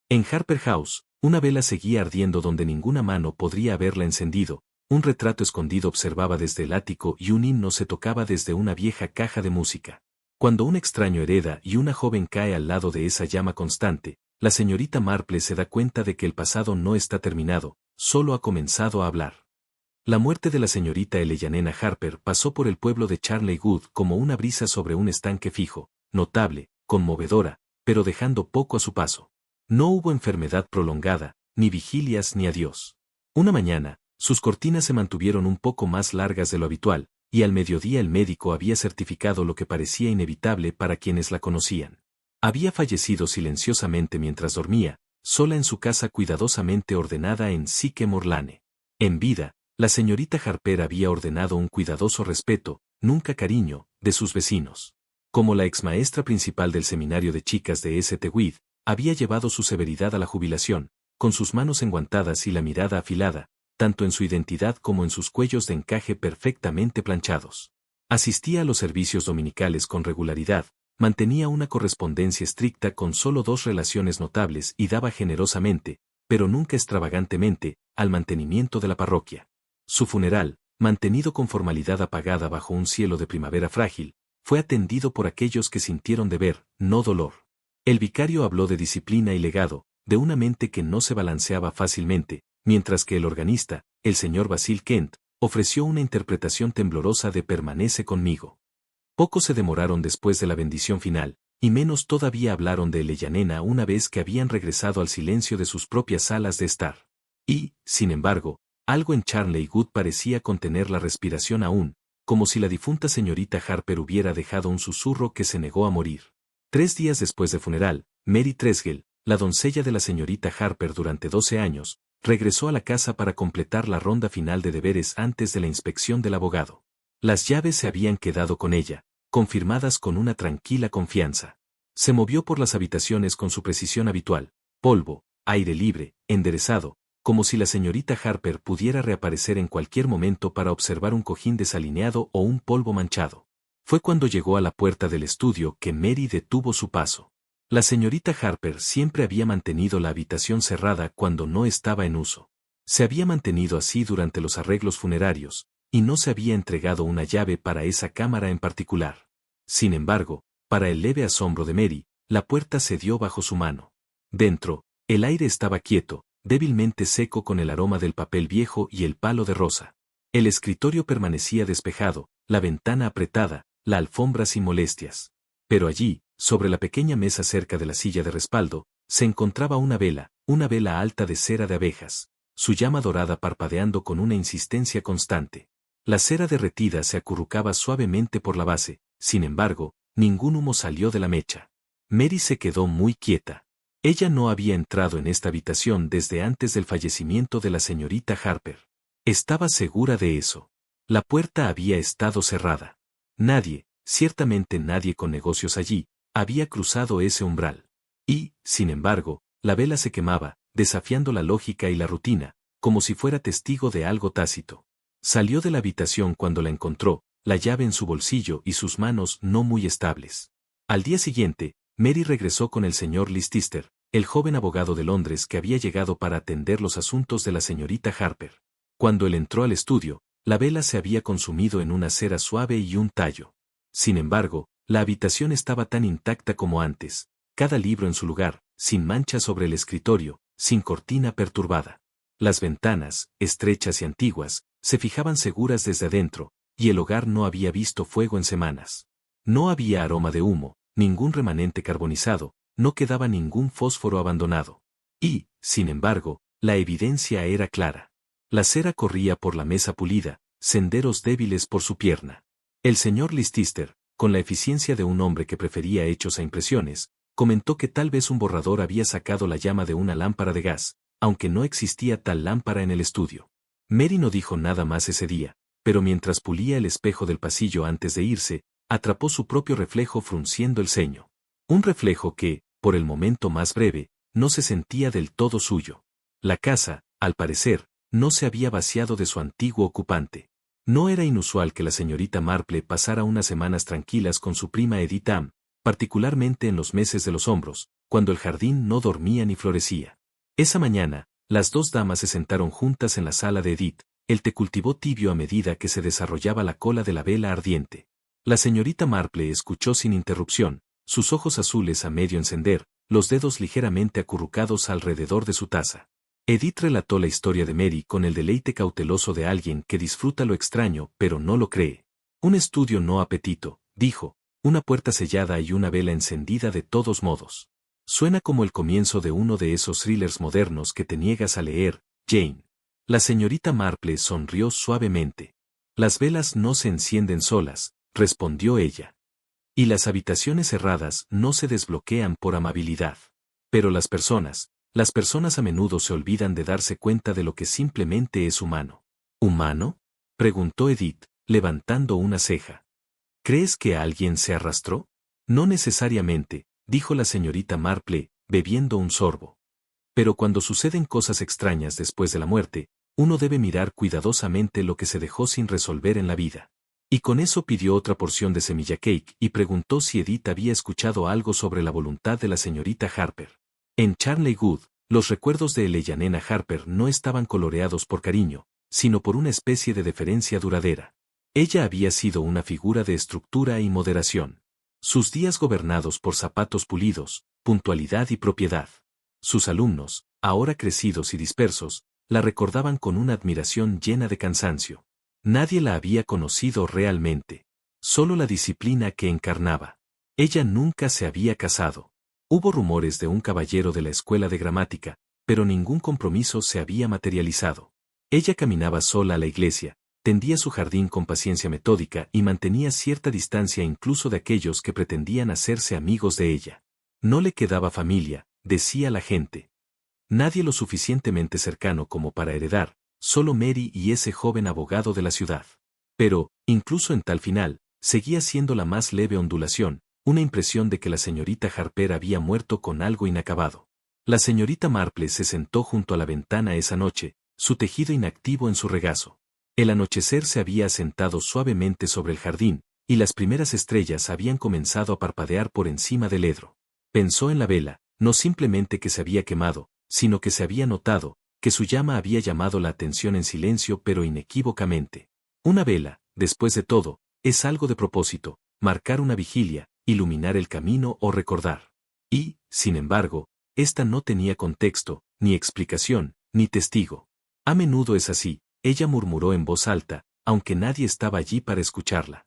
En Harper House, una vela seguía ardiendo donde ninguna mano podría haberla encendido, un retrato escondido observaba desde el ático y un himno se tocaba desde una vieja caja de música. Cuando un extraño hereda y una joven cae al lado de esa llama constante, la señorita Marple se da cuenta de que el pasado no está terminado, solo ha comenzado a hablar. La muerte de la señorita Eleyanena Harper pasó por el pueblo de Charleywood como una brisa sobre un estanque fijo, notable, conmovedora, pero dejando poco a su paso. No hubo enfermedad prolongada, ni vigilias ni adiós. Una mañana, sus cortinas se mantuvieron un poco más largas de lo habitual, y al mediodía el médico había certificado lo que parecía inevitable para quienes la conocían. Había fallecido silenciosamente mientras dormía, sola en su casa cuidadosamente ordenada en Sycamore Lane. En vida, la señorita Harper había ordenado un cuidadoso respeto, nunca cariño, de sus vecinos. Como la exmaestra principal del seminario de chicas de St. Weed, había llevado su severidad a la jubilación, con sus manos enguantadas y la mirada afilada, tanto en su identidad como en sus cuellos de encaje perfectamente planchados. Asistía a los servicios dominicales con regularidad, mantenía una correspondencia estricta con solo 2 relaciones notables y daba generosamente, pero nunca extravagantemente, al mantenimiento de la parroquia. Su funeral, mantenido con formalidad apagada bajo un cielo de primavera frágil, fue atendido por aquellos que sintieron deber, no dolor. El vicario habló de disciplina y legado, de una mente que no se balanceaba fácilmente, mientras que el organista, el señor Basil Kent, ofreció una interpretación temblorosa de Permanece conmigo. Pocos se demoraron después de la bendición final, y menos todavía hablaron de Eleyanena una vez que habían regresado al silencio de sus propias salas de estar. Y, sin embargo, algo en Charleywood parecía contener la respiración aún, como si la difunta señorita Harper hubiera dejado un susurro que se negó a morir. 3 días después del funeral, Mary Tresgell, la doncella de la señorita Harper durante 12 años, regresó a la casa para completar la ronda final de deberes antes de la inspección del abogado. Las llaves se habían quedado con ella, confirmadas con una tranquila confianza. Se movió por las habitaciones con su precisión habitual, polvo, aire libre, enderezado, como si la señorita Harper pudiera reaparecer en cualquier momento para observar un cojín desalineado o un polvo manchado. Fue cuando llegó a la puerta del estudio que Mary detuvo su paso. La señorita Harper siempre había mantenido la habitación cerrada cuando no estaba en uso. Se había mantenido así durante los arreglos funerarios, y no se había entregado una llave para esa cámara en particular. Sin embargo, para el leve asombro de Mary, la puerta cedió bajo su mano. Dentro, el aire estaba quieto, débilmente seco con el aroma del papel viejo y el palo de rosa. El escritorio permanecía despejado, la ventana apretada, la alfombra sin molestias. Pero allí, sobre la pequeña mesa cerca de la silla de respaldo, se encontraba una vela alta de cera de abejas, su llama dorada parpadeando con una insistencia constante. La cera derretida se acurrucaba suavemente por la base, sin embargo, ningún humo salió de la mecha. Mary se quedó muy quieta. Ella no había entrado en esta habitación desde antes del fallecimiento de la señorita Harper. Estaba segura de eso. La puerta había estado cerrada. Nadie, ciertamente nadie con negocios allí, había cruzado ese umbral. Y, sin embargo, la vela se quemaba, desafiando la lógica y la rutina, como si fuera testigo de algo tácito. Salió de la habitación cuando la encontró, la llave en su bolsillo y sus manos no muy estables. Al día siguiente, Mary regresó con el señor Leicester, el joven abogado de Londres que había llegado para atender los asuntos de la señorita Harper. Cuando él entró al estudio, la vela se había consumido en una cera suave y un tallo. Sin embargo, la habitación estaba tan intacta como antes, cada libro en su lugar, sin mancha sobre el escritorio, sin cortina perturbada. Las ventanas, estrechas y antiguas, se fijaban seguras desde adentro, y el hogar no había visto fuego en semanas. No había aroma de humo, ningún remanente carbonizado, no quedaba ningún fósforo abandonado. Y, sin embargo, la evidencia era clara. La cera corría por la mesa pulida, senderos débiles por su pierna. El señor Leicester, con la eficiencia de un hombre que prefería hechos a impresiones, comentó que tal vez un borrador había sacado la llama de una lámpara de gas, aunque no existía tal lámpara en el estudio. Mary no dijo nada más ese día, pero mientras pulía el espejo del pasillo antes de irse, atrapó su propio reflejo frunciendo el ceño. Un reflejo que, por el momento más breve, no se sentía del todo suyo. La casa, al parecer, no se había vaciado de su antiguo ocupante. No era inusual que la señorita Marple pasara unas semanas tranquilas con su prima Edith Am, particularmente en los meses de los hombros, cuando el jardín no dormía ni florecía. Esa mañana, las dos damas se sentaron juntas en la sala de Edith. El té cultivó tibio a medida que se desarrollaba la cola de la vela ardiente. La señorita Marple escuchó sin interrupción, sus ojos azules a medio encender, los dedos ligeramente acurrucados alrededor de su taza. Edith relató la historia de Mary con el deleite cauteloso de alguien que disfruta lo extraño pero no lo cree. Un estudio no apetito, dijo, una puerta sellada y una vela encendida de todos modos. Suena como el comienzo de uno de esos thrillers modernos que te niegas a leer, Jane. La señorita Marple sonrió suavemente. Las velas no se encienden solas, respondió ella. Y las habitaciones cerradas no se desbloquean por amabilidad. Pero las personas a menudo se olvidan de darse cuenta de lo que simplemente es humano. ¿Humano? Preguntó Edith, levantando una ceja. ¿Crees que alguien se arrastró? No necesariamente, dijo la señorita Marple, bebiendo un sorbo. Pero cuando suceden cosas extrañas después de la muerte, uno debe mirar cuidadosamente lo que se dejó sin resolver en la vida. Y con eso pidió otra porción de semilla cake y preguntó si Edith había escuchado algo sobre la voluntad de la señorita Harper. En Charnley Wood, los recuerdos de Eleanor Harper no estaban coloreados por cariño, sino por una especie de deferencia duradera. Ella había sido una figura de estructura y moderación. Sus días gobernados por zapatos pulidos, puntualidad y propiedad. Sus alumnos, ahora crecidos y dispersos, la recordaban con una admiración llena de cansancio. Nadie la había conocido realmente. Solo la disciplina que encarnaba. Ella nunca se había casado. Hubo rumores de un caballero de la escuela de gramática, pero ningún compromiso se había materializado. Ella caminaba sola a la iglesia, tendía su jardín con paciencia metódica y mantenía cierta distancia incluso de aquellos que pretendían hacerse amigos de ella. No le quedaba familia, decía la gente. Nadie lo suficientemente cercano como para heredar, solo Mary y ese joven abogado de la ciudad. Pero, incluso en tal final, seguía siendo la más leve ondulación, una impresión de que la señorita Harper había muerto con algo inacabado. La señorita Marple se sentó junto a la ventana esa noche, su tejido inactivo en su regazo. El anochecer se había asentado suavemente sobre el jardín, y las primeras estrellas habían comenzado a parpadear por encima del edro. Pensó en la vela, no simplemente que se había quemado, sino que se había notado, que su llama había llamado la atención en silencio pero inequívocamente. Una vela, después de todo, es algo de propósito, marcar una vigilia, iluminar el camino o recordar. Y, sin embargo, esta no tenía contexto, ni explicación, ni testigo. A menudo es así, ella murmuró en voz alta, aunque nadie estaba allí para escucharla.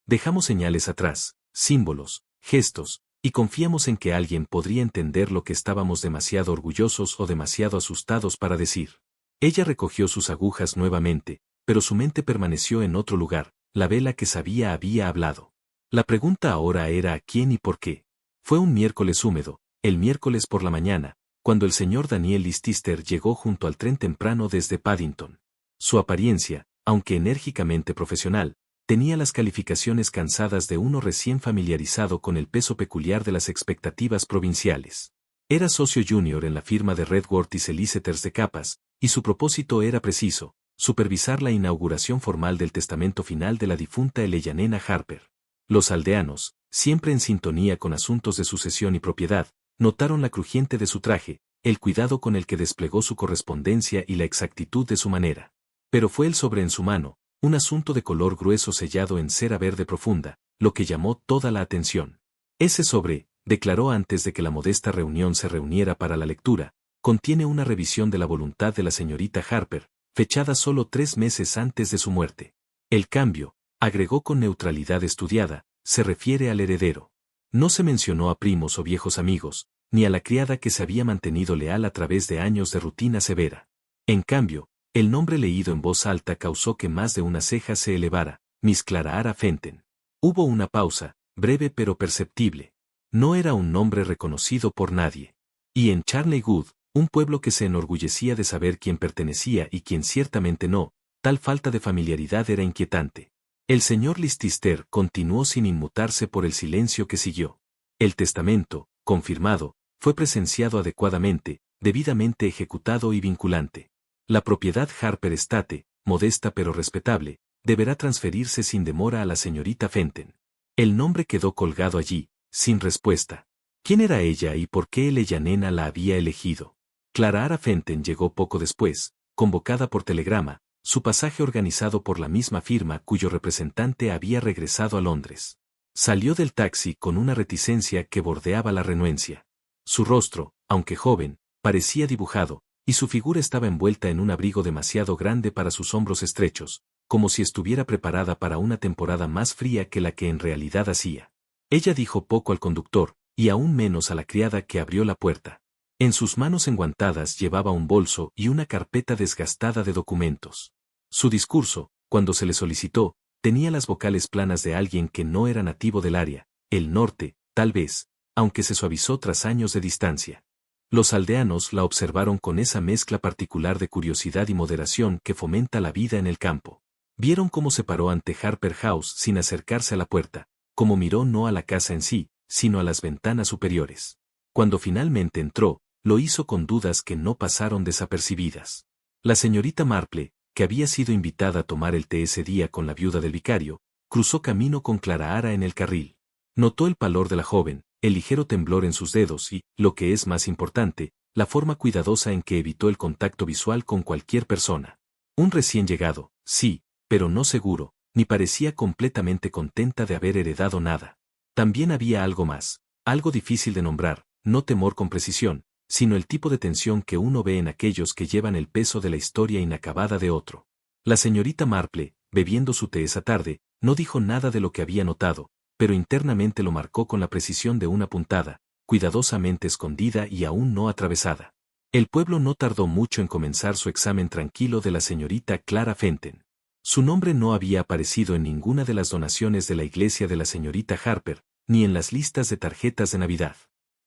Dejamos señales atrás, símbolos, gestos, y confiamos en que alguien podría entender lo que estábamos demasiado orgullosos o demasiado asustados para decir. Ella recogió sus agujas nuevamente, pero su mente permaneció en otro lugar, la vela que sabía había hablado. La pregunta ahora era a quién y por qué. Fue un miércoles húmedo, el miércoles por la mañana, cuando el señor Daniel Listister llegó junto al tren temprano desde Paddington. Su apariencia, aunque enérgicamente profesional, tenía las calificaciones cansadas de uno recién familiarizado con el peso peculiar de las expectativas provinciales. Era socio junior en la firma de Redworth y Solicitors de Capas, y su propósito era preciso, supervisar la inauguración formal del testamento final de la difunta Eleanor Harper. Los aldeanos, siempre en sintonía con asuntos de sucesión y propiedad, notaron la crujiente de su traje, el cuidado con el que desplegó su correspondencia y la exactitud de su manera. Pero fue el sobre en su mano, un asunto de color grueso sellado en cera verde profunda, lo que llamó toda la atención. Ese sobre, declaró antes de que la modesta reunión se reuniera para la lectura, contiene una revisión de la voluntad de la señorita Harper, fechada solo 3 meses antes de su muerte. El cambio, agregó con neutralidad estudiada, se refiere al heredero. No se mencionó a primos o viejos amigos, ni a la criada que se había mantenido leal a través de años de rutina severa. En cambio, el nombre leído en voz alta causó que más de una ceja se elevara, Miss Clara Fenton. Hubo una pausa, breve pero perceptible. No era un nombre reconocido por nadie. Y en Charnley Wood, un pueblo que se enorgullecía de saber quién pertenecía y quién ciertamente no, tal falta de familiaridad era inquietante. El señor Listister continuó sin inmutarse por el silencio que siguió. El testamento, confirmado, fue presenciado adecuadamente, debidamente ejecutado y vinculante. La propiedad Harper Estate, modesta pero respetable, deberá transferirse sin demora a la señorita Fenton. El nombre quedó colgado allí, sin respuesta. ¿Quién era ella y por qué Elena la había elegido? Clara Fenton llegó poco después, convocada por telegrama, su pasaje organizado por la misma firma cuyo representante había regresado a Londres. Salió del taxi con una reticencia que bordeaba la renuencia. Su rostro, aunque joven, parecía dibujado, y su figura estaba envuelta en un abrigo demasiado grande para sus hombros estrechos, como si estuviera preparada para una temporada más fría que la que en realidad hacía. Ella dijo poco al conductor, y aún menos a la criada que abrió la puerta. En sus manos enguantadas llevaba un bolso y una carpeta desgastada de documentos. Su discurso, cuando se le solicitó, tenía las vocales planas de alguien que no era nativo del área, el norte, tal vez, aunque se suavizó tras años de distancia. Los aldeanos la observaron con esa mezcla particular de curiosidad y moderación que fomenta la vida en el campo. Vieron cómo se paró ante Harper House sin acercarse a la puerta, cómo miró no a la casa en sí, sino a las ventanas superiores. Cuando finalmente entró, lo hizo con dudas que no pasaron desapercibidas. La señorita Marple, que había sido invitada a tomar el té ese día con la viuda del vicario, cruzó camino con Clara en el carril. Notó el pálor de la joven, el ligero temblor en sus dedos y, lo que es más importante, la forma cuidadosa en que evitó el contacto visual con cualquier persona. Un recién llegado, sí, pero no seguro, ni parecía completamente contenta de haber heredado nada. También había algo más, algo difícil de nombrar, no temor con precisión, sino el tipo de tensión que uno ve en aquellos que llevan el peso de la historia inacabada de otro. La señorita Marple, bebiendo su té esa tarde, no dijo nada de lo que había notado, pero internamente lo marcó con la precisión de una puntada, cuidadosamente escondida y aún no atravesada. El pueblo no tardó mucho en comenzar su examen tranquilo de la señorita Clara Fenton. Su nombre no había aparecido en ninguna de las donaciones de la iglesia de la señorita Harper, ni en las listas de tarjetas de Navidad.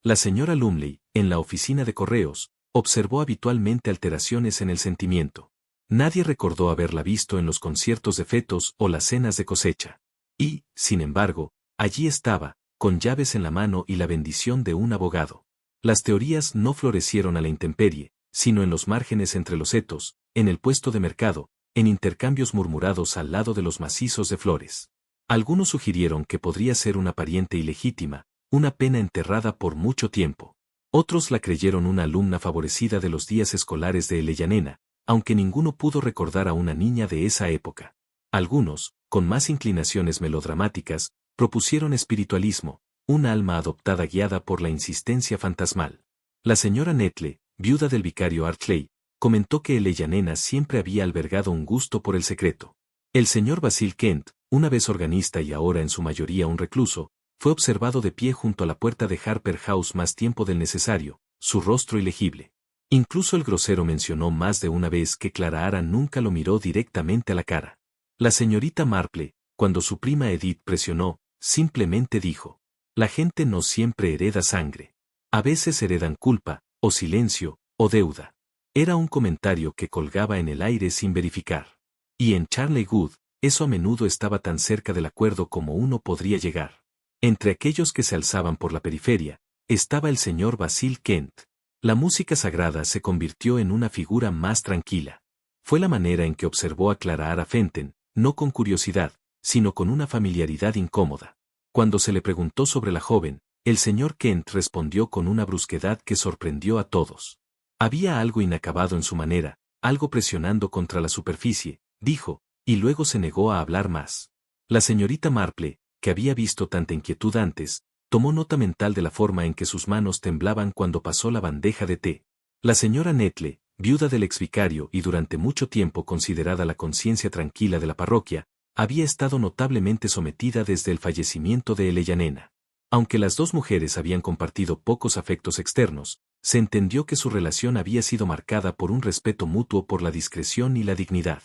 La señora Lumley, en la oficina de correos, observó habitualmente alteraciones en el sentimiento. Nadie recordó haberla visto en los conciertos de fetos o las cenas de cosecha. Y, sin embargo, allí estaba, con llaves en la mano y la bendición de un abogado. Las teorías no florecieron a la intemperie, sino en los márgenes entre los setos, en el puesto de mercado, en intercambios murmurados al lado de los macizos de flores. Algunos sugirieron que podría ser una pariente ilegítima, una pena enterrada por mucho tiempo. Otros la creyeron una alumna favorecida de los días escolares de Elena, aunque ninguno pudo recordar a una niña de esa época. Algunos, con más inclinaciones melodramáticas, propusieron espiritualismo, un alma adoptada guiada por la insistencia fantasmal. La señora Netle, viuda del vicario Archley, comentó que Elena siempre había albergado un gusto por el secreto. El señor Basil Kent, una vez organista y ahora en su mayoría un recluso, fue observado de pie junto a la puerta de Harper House más tiempo del necesario, su rostro ilegible. Incluso el grosero mencionó más de una vez que Clara nunca lo miró directamente a la cara. La señorita Marple, cuando su prima Edith presionó, simplemente dijo: la gente no siempre hereda sangre. A veces heredan culpa, o silencio, o deuda. Era un comentario que colgaba en el aire sin verificar. Y en Charley Good, eso a menudo estaba tan cerca del acuerdo como uno podría llegar. Entre aquellos que se alzaban por la periferia, estaba el señor Basil Kent. La música sagrada se convirtió en una figura más tranquila. Fue la manera en que observó a Clara Fenton, no con curiosidad, sino con una familiaridad incómoda. Cuando se le preguntó sobre la joven, el señor Kent respondió con una brusquedad que sorprendió a todos. Había algo inacabado en su manera, algo presionando contra la superficie, dijo, y luego se negó a hablar más. La señorita Marple, que había visto tanta inquietud antes, tomó nota mental de la forma en que sus manos temblaban cuando pasó la bandeja de té. La señora Netle, viuda del exvicario y durante mucho tiempo considerada la conciencia tranquila de la parroquia, había estado notablemente sometida desde el fallecimiento de Elena. Aunque las dos mujeres habían compartido pocos afectos externos, se entendió que su relación había sido marcada por un respeto mutuo por la discreción y la dignidad.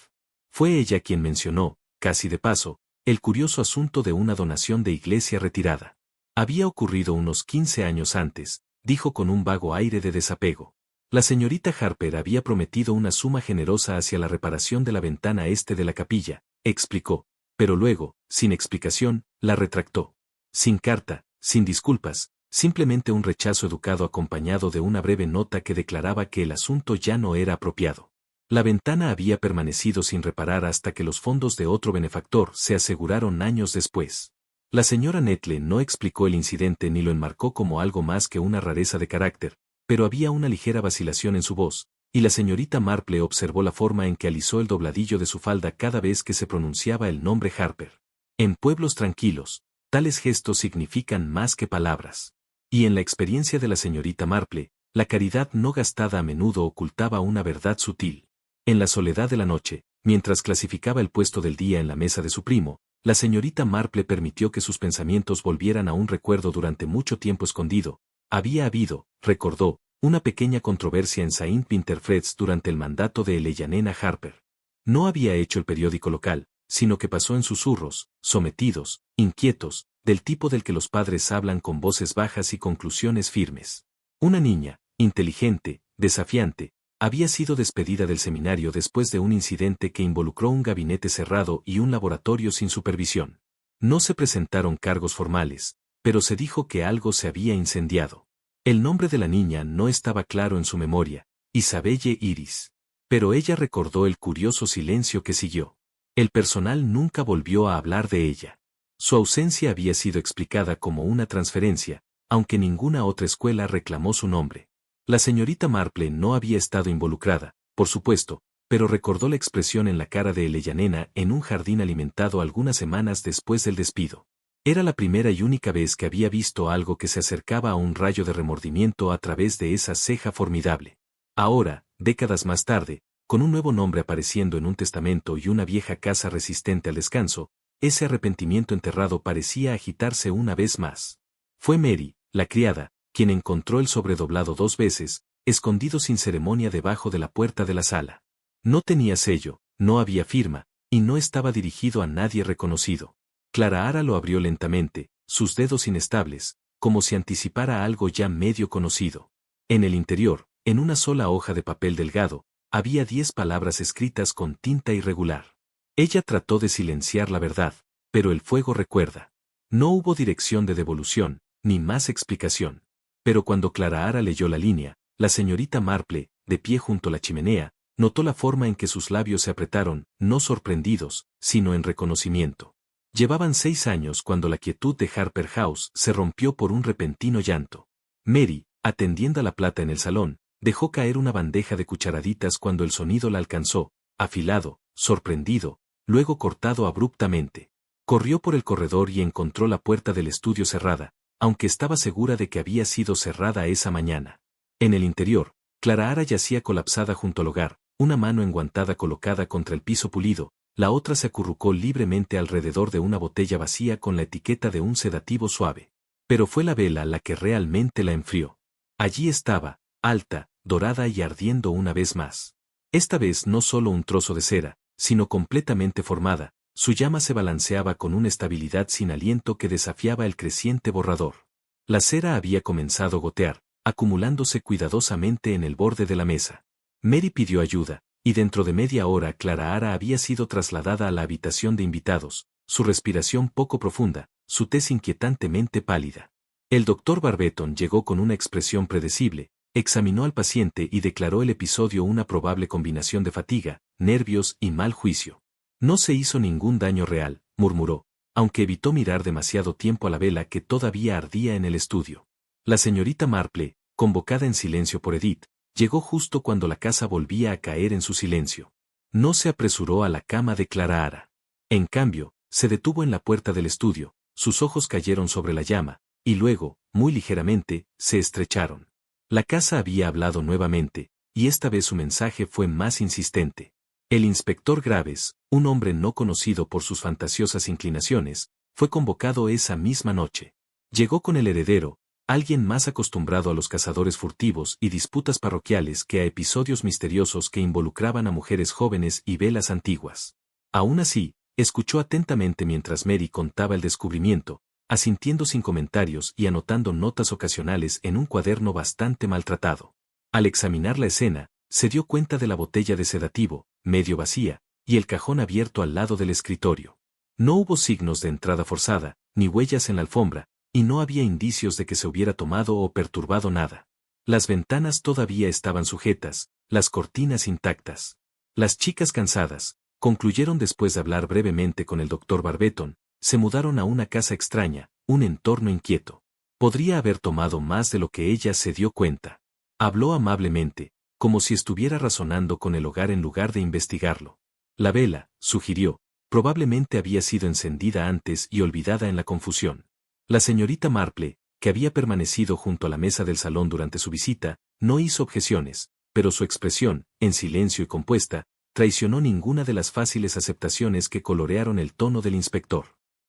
Fue ella quien mencionó, casi de paso, el curioso asunto de una donación de iglesia retirada. Había ocurrido unos 15 años antes, dijo con un vago aire de desapego. La señorita Harper había prometido una suma generosa hacia la reparación de la ventana este de la capilla, explicó, pero luego, sin explicación, la retractó. Sin carta, sin disculpas, simplemente un rechazo educado acompañado de una breve nota que declaraba que el asunto ya no era apropiado. La ventana había permanecido sin reparar hasta que los fondos de otro benefactor se aseguraron años después. La señora Netle no explicó el incidente ni lo enmarcó como algo más que una rareza de carácter, pero había una ligera vacilación en su voz, y la señorita Marple observó la forma en que alisó el dobladillo de su falda cada vez que se pronunciaba el nombre Harper. En pueblos tranquilos, tales gestos significan más que palabras. Y en la experiencia de la señorita Marple, la caridad no gastada a menudo ocultaba una verdad sutil. En la soledad de la noche, mientras clasificaba el puesto del día en la mesa de su primo, la señorita Marple permitió que sus pensamientos volvieran a un recuerdo durante mucho tiempo escondido. Había habido, recordó, una pequeña controversia en Saint Winterfreds durante el mandato de Eleanor Harper. No había hecho el periódico local, sino que pasó en susurros, sometidos, inquietos, del tipo del que los padres hablan con voces bajas y conclusiones firmes. Una niña, inteligente, desafiante, había sido despedida del seminario después de un incidente que involucró un gabinete cerrado y un laboratorio sin supervisión. No se presentaron cargos formales, pero se dijo que algo se había incendiado. El nombre de la niña no estaba claro en su memoria, Isabelle Iris. Pero ella recordó el curioso silencio que siguió. El personal nunca volvió a hablar de ella. Su ausencia había sido explicada como una transferencia, aunque ninguna otra escuela reclamó su nombre. La señorita Marple no había estado involucrada, por supuesto, pero recordó la expresión en la cara de Eleanor en un jardín alimentado algunas semanas después del despido. Era la primera y única vez que había visto algo que se acercaba a un rayo de remordimiento a través de esa ceja formidable. Ahora, décadas más tarde, con un nuevo nombre apareciendo en un testamento y una vieja casa resistente al descanso, ese arrepentimiento enterrado parecía agitarse una vez más. Fue Mary, la criada, quien encontró el sobredoblado 2 veces, escondido sin ceremonia debajo de la puerta de la sala. No tenía sello, no había firma, y no estaba dirigido a nadie reconocido. Clara Ara lo abrió lentamente, sus dedos inestables, como si anticipara algo ya medio conocido. En el interior, en una sola hoja de papel delgado, había 10 palabras escritas con tinta irregular. Ella trató de silenciar la verdad, pero el fuego recuerda. No hubo dirección de devolución, ni más explicación. Pero cuando Clara Ara leyó la línea, la señorita Marple, de pie junto a la chimenea, notó la forma en que sus labios se apretaron, no sorprendidos, sino en reconocimiento. Llevaban 6 años cuando la quietud de Harper House se rompió por un repentino llanto. Mary, atendiendo a la plata en el salón, dejó caer una bandeja de cucharaditas cuando el sonido la alcanzó, afilado, sorprendido, luego cortado abruptamente. Corrió por el corredor y encontró la puerta del estudio cerrada, aunque estaba segura de que había sido cerrada esa mañana. En el interior, Clara Ara yacía colapsada junto al hogar, una mano enguantada colocada contra el piso pulido, la otra se acurrucó libremente alrededor de una botella vacía con la etiqueta de un sedativo suave. Pero fue la vela la que realmente la enfrió. Allí estaba, alta, dorada y ardiendo una vez más. Esta vez no solo un trozo de cera, sino completamente formada, su llama se balanceaba con una estabilidad sin aliento que desafiaba el creciente borrador. La cera había comenzado a gotear, acumulándose cuidadosamente en el borde de la mesa. Mary pidió ayuda, y dentro de media hora Clara Ara había sido trasladada a la habitación de invitados, su respiración poco profunda, su tez inquietantemente pálida. El doctor Barbeton llegó con una expresión predecible, examinó al paciente y declaró el episodio una probable combinación de fatiga, nervios y mal juicio. No se hizo ningún daño real, murmuró, aunque evitó mirar demasiado tiempo a la vela que todavía ardía en el estudio. La señorita Marple, convocada en silencio por Edith, llegó justo cuando la casa volvía a caer en su silencio. No se apresuró a la cama de Clara Ara. En cambio, se detuvo en la puerta del estudio, sus ojos cayeron sobre la llama, y luego, muy ligeramente, se estrecharon. La casa había hablado nuevamente, y esta vez su mensaje fue más insistente. El inspector Graves, un hombre no conocido por sus fantasiosas inclinaciones, fue convocado esa misma noche. Llegó con el heredero, alguien más acostumbrado a los cazadores furtivos y disputas parroquiales que a episodios misteriosos que involucraban a mujeres jóvenes y velas antiguas. Aún así, escuchó atentamente mientras Mary contaba el descubrimiento, asintiendo sin comentarios y anotando notas ocasionales en un cuaderno bastante maltratado. Al examinar la escena, se dio cuenta de la botella de sedativo, medio vacía, y el cajón abierto al lado del escritorio. No hubo signos de entrada forzada, ni huellas en la alfombra, y no había indicios de que se hubiera tomado o perturbado nada. Las ventanas todavía estaban sujetas, las cortinas intactas. Las chicas cansadas, concluyeron después de hablar brevemente con el doctor Barbeton, se mudaron a una casa extraña, un entorno inquieto. Podría haber tomado más de lo que ella se dio cuenta. Habló amablemente, como si estuviera razonando con el hogar en lugar de investigarlo. La vela, sugirió, probablemente había sido encendida antes y olvidada en la confusión. La señorita Marple, que había permanecido junto a la mesa del salón durante su visita, no hizo objeciones, pero su expresión, en silencio y compuesta, traicionó ninguna de las fáciles aceptaciones que colorearon el tono del inspector.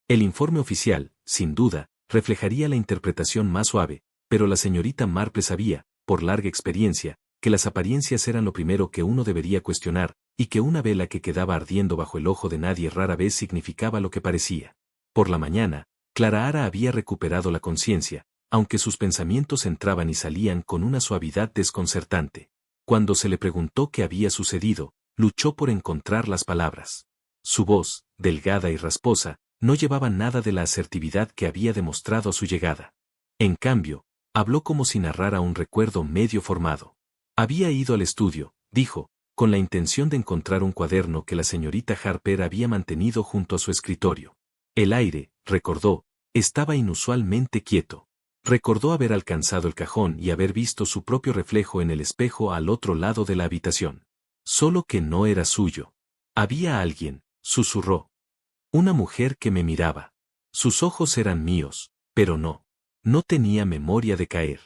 El informe oficial, sin duda, reflejaría la interpretación más suave, pero la señorita Marple sabía, por larga experiencia, que las apariencias eran lo primero que uno debería cuestionar, y que una vela que quedaba ardiendo bajo el ojo de nadie rara vez significaba lo que parecía. Por la mañana, Clara había recuperado la conciencia, aunque sus pensamientos entraban y salían con una suavidad desconcertante. Cuando se le preguntó qué había sucedido, luchó por encontrar las palabras. Su voz, delgada y rasposa, no llevaba nada de la asertividad que había demostrado a su llegada. En cambio, habló como si narrara un recuerdo medio formado. Había ido al estudio, dijo, con la intención de encontrar un cuaderno que la señorita Harper había mantenido junto a su escritorio. El aire, recordó, estaba inusualmente quieto. Recordó haber alcanzado el cajón y haber visto su propio reflejo en el espejo al otro lado de la habitación. Solo que no era suyo. Había alguien, susurró. Una mujer que me miraba. Sus ojos eran míos, pero no. No tenía memoria de caer.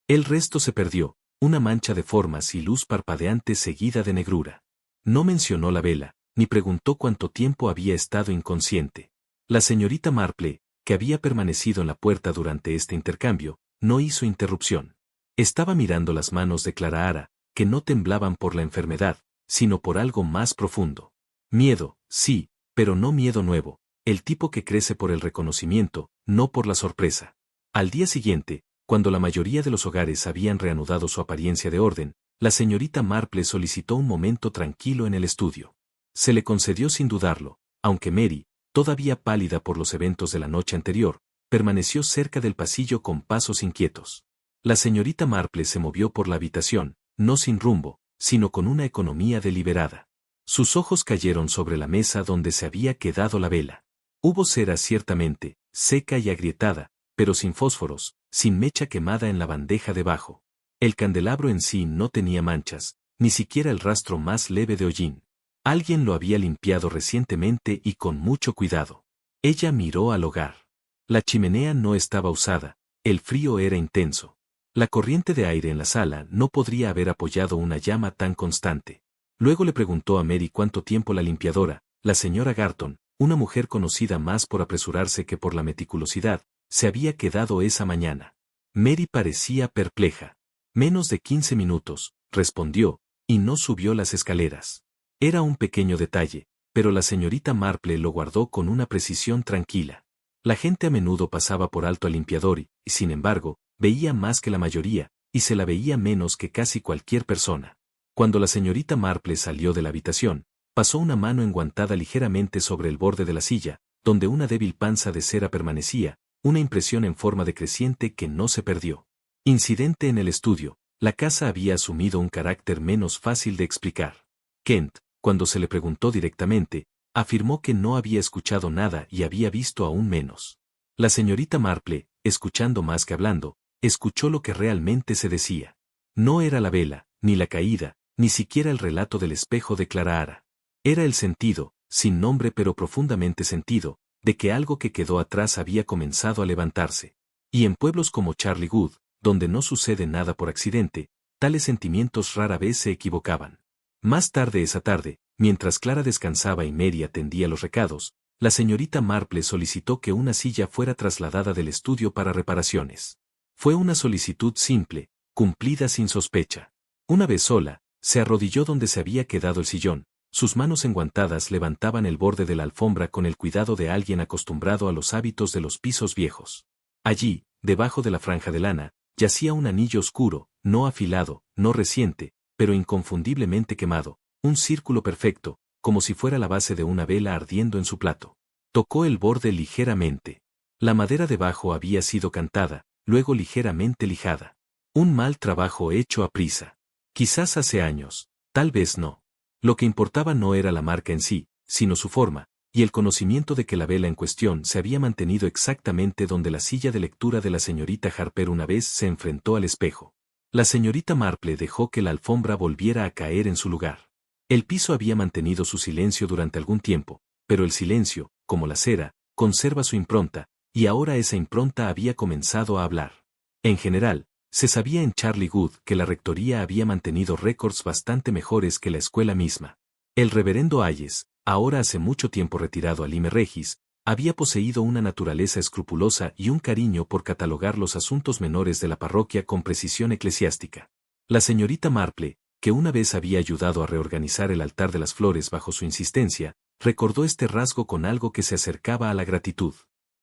El resto se perdió, una mancha de formas y luz parpadeante seguida de negrura. No mencionó la vela, ni preguntó cuánto tiempo había estado inconsciente. La señorita Marple, que había permanecido en la puerta durante este intercambio, no hizo interrupción. Estaba mirando las manos de Clara, que no temblaban por la enfermedad, sino por algo más profundo. Miedo, sí, pero no miedo nuevo, el tipo que crece por el reconocimiento, no por la sorpresa. Al día siguiente, cuando la mayoría de los hogares habían reanudado su apariencia de orden, la señorita Marple solicitó un momento tranquilo en el estudio. Se le concedió sin dudarlo, aunque Mary, todavía pálida por los eventos de la noche anterior, permaneció cerca del pasillo con pasos inquietos. La señorita Marple se movió por la habitación, no sin rumbo, sino con una economía deliberada. Sus ojos cayeron sobre la mesa donde se había quedado la vela. Hubo cera ciertamente, seca y agrietada, pero sin fósforos, sin mecha quemada en la bandeja debajo. El candelabro en sí no tenía manchas, ni siquiera el rastro más leve de hollín. Alguien lo había limpiado recientemente y con mucho cuidado. Ella miró al hogar. La chimenea no estaba usada, el frío era intenso. La corriente de aire en la sala no podría haber apoyado una llama tan constante. Luego le preguntó a Mary cuánto tiempo la limpiadora, la señora Garton, una mujer conocida más por apresurarse que por la meticulosidad, se había quedado esa mañana. Mary parecía perpleja. Menos de 15 minutos, respondió, y no subió las escaleras. Era un pequeño detalle, pero la señorita Marple lo guardó con una precisión tranquila. La gente a menudo pasaba por alto al limpiador y, sin embargo, veía más que la mayoría, y se la veía menos que casi cualquier persona. Cuando la señorita Marple salió de la habitación, pasó una mano enguantada ligeramente sobre el borde de la silla, donde una débil panza de cera permanecía, una impresión en forma decreciente que no se perdió. Incidente en el estudio, la casa había asumido un carácter menos fácil de explicar. Kent, cuando se le preguntó directamente, afirmó que no había escuchado nada y había visto aún menos. La señorita Marple, escuchando más que hablando, escuchó lo que realmente se decía. No era la vela, ni la caída, ni siquiera el relato del espejo de Clara. Era el sentido, sin nombre pero profundamente sentido, de que algo que quedó atrás había comenzado a levantarse. Y en pueblos como Charlie Good, donde no sucede nada por accidente, tales sentimientos rara vez se equivocaban. Más tarde esa tarde, mientras Clara descansaba y Mary atendía los recados, la señorita Marple solicitó que una silla fuera trasladada del estudio para reparaciones. Fue una solicitud simple, cumplida sin sospecha. Una vez sola, se arrodilló donde se había quedado el sillón, sus manos enguantadas levantaban el borde de la alfombra con el cuidado de alguien acostumbrado a los hábitos de los pisos viejos. Allí, debajo de la franja de lana, yacía un anillo oscuro, no afilado, no reciente, pero inconfundiblemente quemado, un círculo perfecto, como si fuera la base de una vela ardiendo en su plato. Tocó el borde ligeramente. La madera debajo había sido cantada, luego ligeramente lijada. Un mal trabajo hecho a prisa. Quizás hace años, tal vez no. Lo que importaba no era la marca en sí, sino su forma, y el conocimiento de que la vela en cuestión se había mantenido exactamente donde la silla de lectura de la señorita Harper una vez se enfrentó al espejo. La señorita Marple dejó que la alfombra volviera a caer en su lugar. El piso había mantenido su silencio durante algún tiempo, pero el silencio, como la cera, conserva su impronta, y ahora esa impronta había comenzado a hablar. En general, se sabía en Charlie Good que la rectoría había mantenido récords bastante mejores que la escuela misma. El reverendo Hayes, ahora hace mucho tiempo retirado a Lime Regis, había poseído una naturaleza escrupulosa y un cariño por catalogar los asuntos menores de la parroquia con precisión eclesiástica. La señorita Marple, que una vez había ayudado a reorganizar el altar de las flores bajo su insistencia, recordó este rasgo con algo que se acercaba a la gratitud.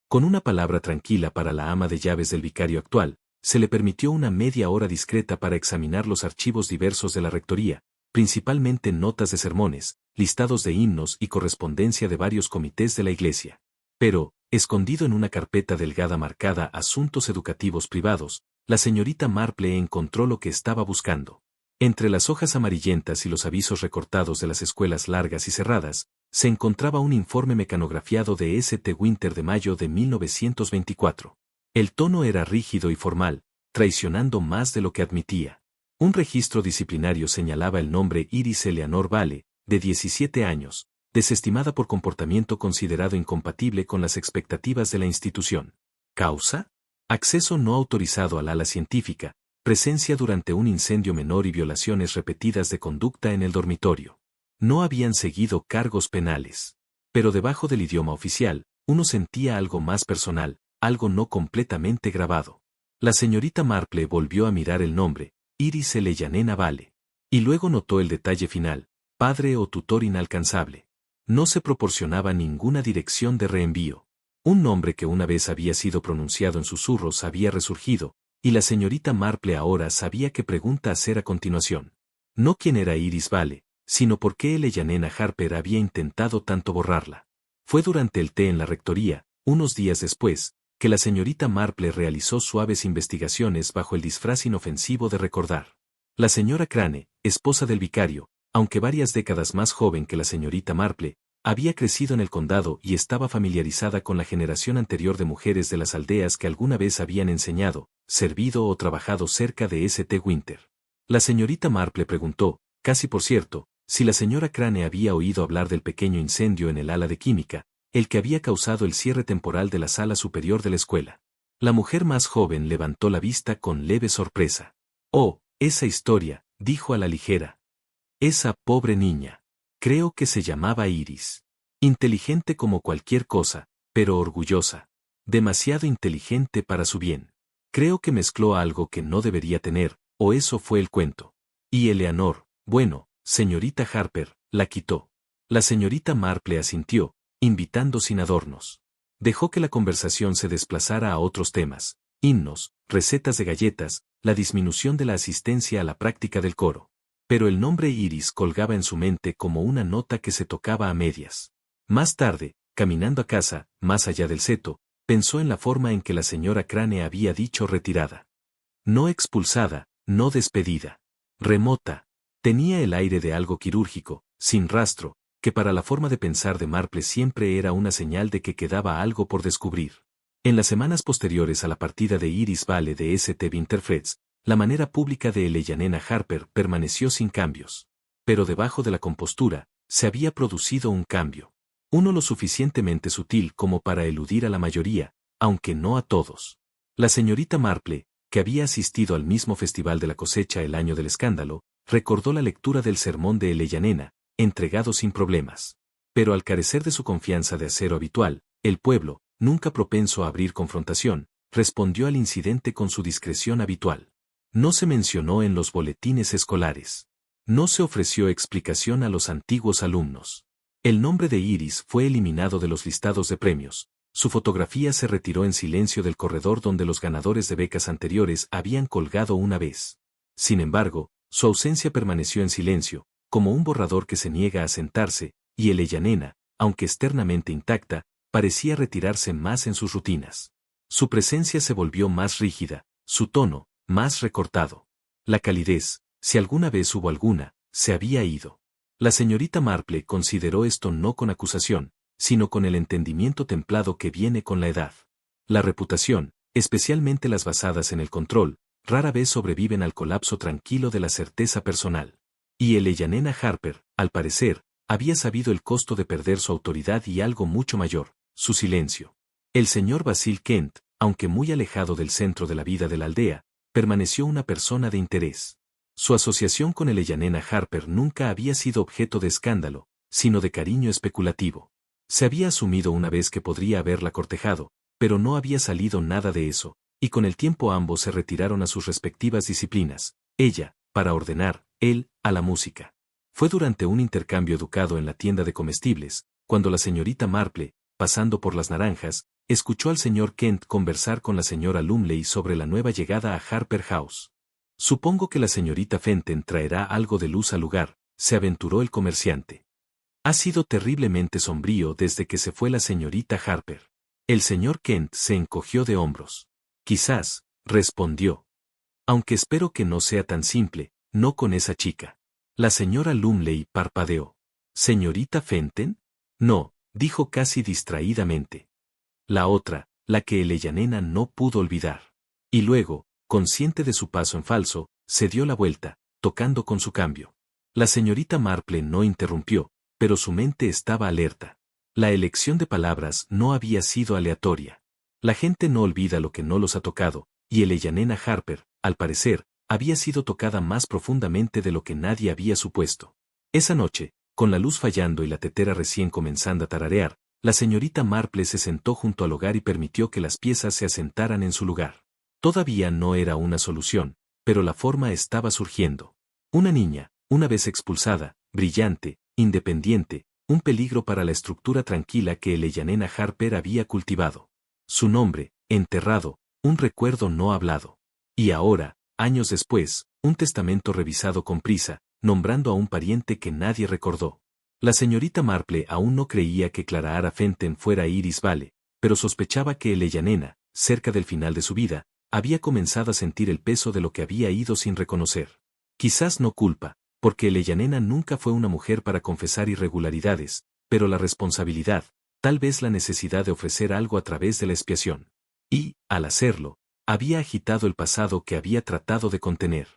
Con una palabra tranquila para la ama de llaves del vicario actual, se le permitió una media hora discreta para examinar los archivos diversos de la rectoría, principalmente notas de sermones, listados de himnos y correspondencia de varios comités de la iglesia. Pero, escondido en una carpeta delgada marcada Asuntos Educativos Privados, la señorita Marple encontró lo que estaba buscando. Entre las hojas amarillentas y los avisos recortados de las escuelas largas y cerradas, se encontraba un informe mecanografiado de St. Winter de mayo de 1924. El tono era rígido y formal, traicionando más de lo que admitía. Un registro disciplinario señalaba el nombre Iris Eleanor Vale, de 17 años, desestimada por comportamiento considerado incompatible con las expectativas de la institución. ¿Causa? Acceso no autorizado al ala científica, presencia durante un incendio menor y violaciones repetidas de conducta en el dormitorio. No habían seguido cargos penales. Pero debajo del idioma oficial, uno sentía algo más personal, algo no completamente grabado. La señorita Marple volvió a mirar el nombre, Iris Eleanor Vale. Y luego notó el detalle final, padre o tutor inalcanzable. No se proporcionaba ninguna dirección de reenvío. Un nombre que una vez había sido pronunciado en susurros había resurgido, y la señorita Marple ahora sabía qué pregunta hacer a continuación. No quién era Iris Vale, sino por qué Eleanor Harper había intentado tanto borrarla. Fue durante el té en la rectoría, unos días después, que la señorita Marple realizó suaves investigaciones bajo el disfraz inofensivo de recordar. La señora Crane, esposa del vicario, aunque varias décadas más joven que la señorita Marple, había crecido en el condado y estaba familiarizada con la generación anterior de mujeres de las aldeas que alguna vez habían enseñado, servido o trabajado cerca de St. Winter. La señorita Marple preguntó, casi por cierto, si la señora Crane había oído hablar del pequeño incendio en el ala de química, el que había causado el cierre temporal de la sala superior de la escuela. La mujer más joven levantó la vista con leve sorpresa. Oh, esa historia, dijo a la ligera. Esa pobre niña. Creo que se llamaba Iris. Inteligente como cualquier cosa, pero orgullosa. Demasiado inteligente para su bien. Creo que mezcló algo que no debería tener, o eso fue el cuento. Y Eleanor, bueno, señorita Harper, la quitó. La señorita Marple asintió, invitando sin adornos. Dejó que la conversación se desplazara a otros temas, himnos, recetas de galletas, la disminución de la asistencia a la práctica del coro. Pero el nombre Iris colgaba en su mente como una nota que se tocaba a medias. Más tarde, caminando a casa, más allá del seto, pensó en la forma en que la señora Crane había dicho retirada. No expulsada, no despedida. Remota. Tenía el aire de algo quirúrgico, sin rastro, que para la forma de pensar de Marple siempre era una señal de que quedaba algo por descubrir. En las semanas posteriores a la partida de Iris Vale de St. Winterfreds, la manera pública de Eleanor Harper permaneció sin cambios. Pero debajo de la compostura, se había producido un cambio. Uno lo suficientemente sutil como para eludir a la mayoría, aunque no a todos. La señorita Marple, que había asistido al mismo festival de la cosecha el año del escándalo, recordó la lectura del sermón de Eleanor, entregado sin problemas. Pero al carecer de su confianza de acero habitual, el pueblo, nunca propenso a abrir confrontación, respondió al incidente con su discreción habitual. No se mencionó en los boletines escolares. No se ofreció explicación a los antiguos alumnos. El nombre de Iris fue eliminado de los listados de premios. Su fotografía se retiró en silencio del corredor donde los ganadores de becas anteriores habían colgado una vez. Sin embargo, su ausencia permaneció en silencio, como un borrador que se niega a sentarse, y Eleanor, aunque externamente intacta, parecía retirarse más en sus rutinas. Su presencia se volvió más rígida, su tono, más recortado. La calidez, si alguna vez hubo alguna, se había ido. La señorita Marple consideró esto no con acusación, sino con el entendimiento templado que viene con la edad. La reputación, especialmente las basadas en el control, rara vez sobreviven al colapso tranquilo de la certeza personal. Y Eleyanena Harper, al parecer, había sabido el costo de perder su autoridad y algo mucho mayor, su silencio. El señor Basil Kent, aunque muy alejado del centro de la vida de la aldea, permaneció una persona de interés. Su asociación con Eleyanena Harper nunca había sido objeto de escándalo, sino de cariño especulativo. Se había asumido una vez que podría haberla cortejado, pero no había salido nada de eso, y con el tiempo ambos se retiraron a sus respectivas disciplinas, ella, para ordenar, él, a la música. Fue durante un intercambio educado en la tienda de comestibles, cuando la señorita Marple, pasando por las naranjas, escuchó al señor Kent conversar con la señora Lumley sobre la nueva llegada a Harper House. Supongo que la señorita Fenton traerá algo de luz al lugar, se aventuró el comerciante. Ha sido terriblemente sombrío desde que se fue la señorita Harper. El señor Kent se encogió de hombros. Quizás, respondió. Aunque espero que no sea tan simple, no con esa chica. La señora Lumley parpadeó. ¿Señorita Fenton? No, dijo casi distraídamente. La otra, la que Eleyanena no pudo olvidar. Y luego, consciente de su paso en falso, se dio la vuelta, tocando con su cambio. La señorita Marple no interrumpió, pero su mente estaba alerta. La elección de palabras no había sido aleatoria. La gente no olvida lo que no los ha tocado, y Eleyanena Harper, al parecer, había sido tocada más profundamente de lo que nadie había supuesto. Esa noche, con la luz fallando y la tetera recién comenzando a tararear, la señorita Marple se sentó junto al hogar y permitió que las piezas se asentaran en su lugar. Todavía no era una solución, pero la forma estaba surgiendo. Una niña, una vez expulsada, brillante, independiente, un peligro para la estructura tranquila que Eleyanena Harper había cultivado. Su nombre, enterrado, un recuerdo no hablado. Y ahora, años después, un testamento revisado con prisa, nombrando a un pariente que nadie recordó. La señorita Marple aún no creía que Clara Fenton fuera Iris Vale, pero sospechaba que Eleyanena, cerca del final de su vida, había comenzado a sentir el peso de lo que había ido sin reconocer. Quizás no culpa, porque Eleyanena nunca fue una mujer para confesar irregularidades, pero la responsabilidad, tal vez la necesidad de ofrecer algo a través de la expiación. Y, al hacerlo, había agitado el pasado que había tratado de contener.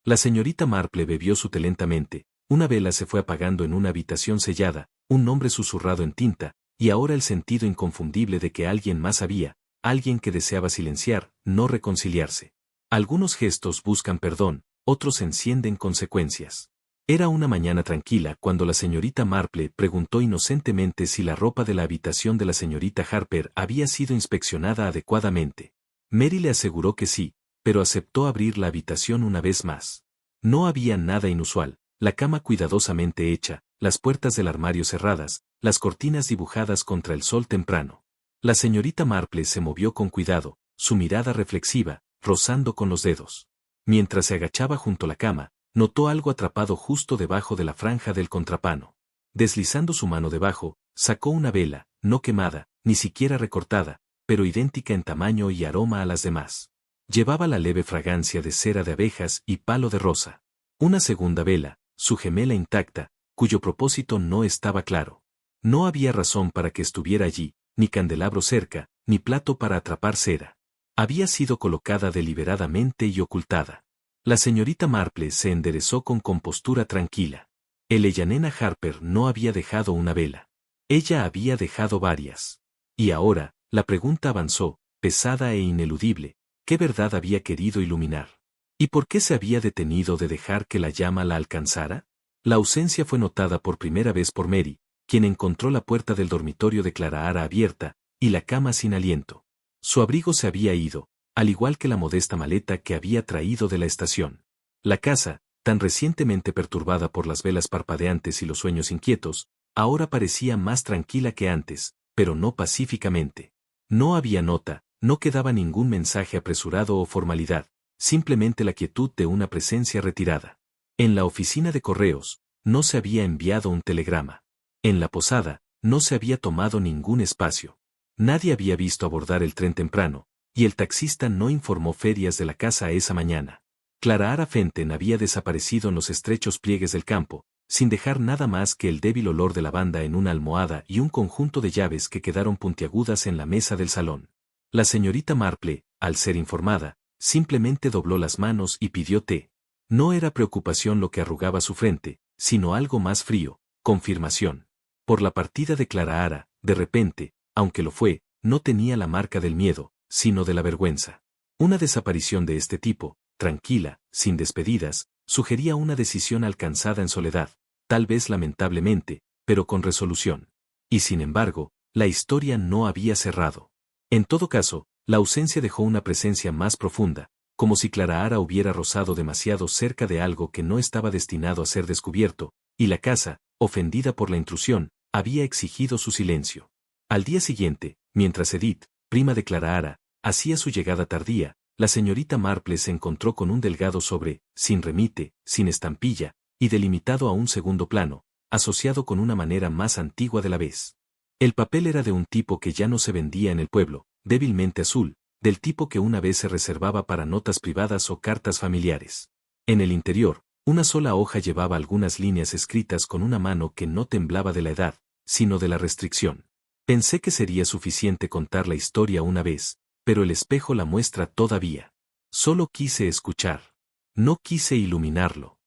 La señorita Marple bebió su té lentamente, una vela se fue apagando en una habitación sellada, un nombre susurrado en tinta, y ahora el sentido inconfundible de que alguien más había, alguien que deseaba silenciar, no reconciliarse. Algunos gestos buscan perdón, otros encienden consecuencias. Era una mañana tranquila cuando la señorita Marple preguntó inocentemente si la ropa de la habitación de la señorita Harper había sido inspeccionada adecuadamente. Mary le aseguró que sí, pero aceptó abrir la habitación una vez más. No había nada inusual, la cama cuidadosamente hecha, las puertas del armario cerradas, las cortinas dibujadas contra el sol temprano. La señorita Marple se movió con cuidado, su mirada reflexiva, rozando con los dedos. Mientras se agachaba junto a la cama, notó algo atrapado justo debajo de la franja del contrapano. Deslizando su mano debajo, sacó una vela, no quemada, ni siquiera recortada, pero idéntica en tamaño y aroma a las demás. Llevaba la leve fragancia de cera de abejas y palo de rosa. Una segunda vela, su gemela intacta, cuyo propósito no estaba claro. No había razón para que estuviera allí, ni candelabro cerca, ni plato para atrapar cera. Había sido colocada deliberadamente y ocultada. La señorita Marple se enderezó con compostura tranquila. Eleyanena Harper no había dejado una vela. Ella había dejado varias. Y ahora, la pregunta avanzó, pesada e ineludible, ¿qué verdad había querido iluminar? ¿Y por qué se había detenido de dejar que la llama la alcanzara? La ausencia fue notada por primera vez por Mary, quien encontró la puerta del dormitorio de Clara abierta, y la cama sin aliento. Su abrigo se había ido, al igual que la modesta maleta que había traído de la estación. La casa, tan recientemente perturbada por las velas parpadeantes y los sueños inquietos, ahora parecía más tranquila que antes, pero no pacíficamente. No había nota, no quedaba ningún mensaje apresurado o formalidad, simplemente la quietud de una presencia retirada. En la oficina de correos, no se había enviado un telegrama. En la posada, no se había tomado ningún espacio. Nadie había visto abordar el tren temprano, y el taxista no informó ferias de la casa esa mañana. Clara Fenton había desaparecido en los estrechos pliegues del campo, sin dejar nada más que el débil olor de lavanda en una almohada y un conjunto de llaves que quedaron puntiagudas en la mesa del salón. La señorita Marple, al ser informada, simplemente dobló las manos y pidió té. No era preocupación lo que arrugaba su frente, sino algo más frío, confirmación. Por la partida de Clara Ara, de repente, aunque lo fue, no tenía la marca del miedo, sino de la vergüenza. Una desaparición de este tipo, tranquila, sin despedidas, sugería una decisión alcanzada en soledad, tal vez lamentablemente, pero con resolución. Y sin embargo, la historia no había cerrado. En todo caso, la ausencia dejó una presencia más profunda, como si Clara Ara hubiera rozado demasiado cerca de algo que no estaba destinado a ser descubierto, y la casa, ofendida por la intrusión, había exigido su silencio. Al día siguiente, mientras Edith, prima de Clara Ara, hacía su llegada tardía, la señorita Marple se encontró con un delgado sobre, sin remite, sin estampilla, y delimitado a un segundo plano, asociado con una manera más antigua de la vez. El papel era de un tipo que ya no se vendía en el pueblo, débilmente azul, del tipo que una vez se reservaba para notas privadas o cartas familiares. En el interior, una sola hoja llevaba algunas líneas escritas con una mano que no temblaba de la edad, sino de la restricción. Pensé que sería suficiente contar la historia una vez, pero el espejo la muestra todavía. Solo quise escuchar. No quise iluminarlo.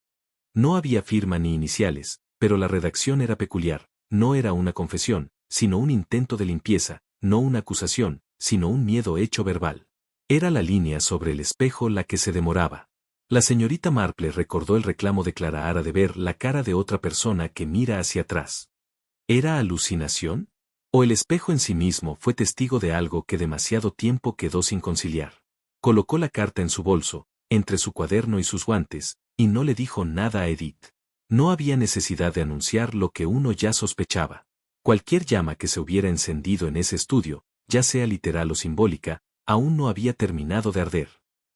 No había firma ni iniciales, pero la redacción era peculiar, no era una confesión, sino un intento de limpieza, no una acusación, sino un miedo hecho verbal. Era la línea sobre el espejo la que se demoraba. La señorita Marple recordó el reclamo de Clara Ara de ver la cara de otra persona que mira hacia atrás. ¿Era alucinación? ¿O el espejo en sí mismo fue testigo de algo que demasiado tiempo quedó sin conciliar? Colocó la carta en su bolso, entre su cuaderno y sus guantes, y no le dijo nada a Edith. No había necesidad de anunciar lo que uno ya sospechaba. Cualquier llama que se hubiera encendido en ese estudio, ya sea literal o simbólica, aún no había terminado de arder.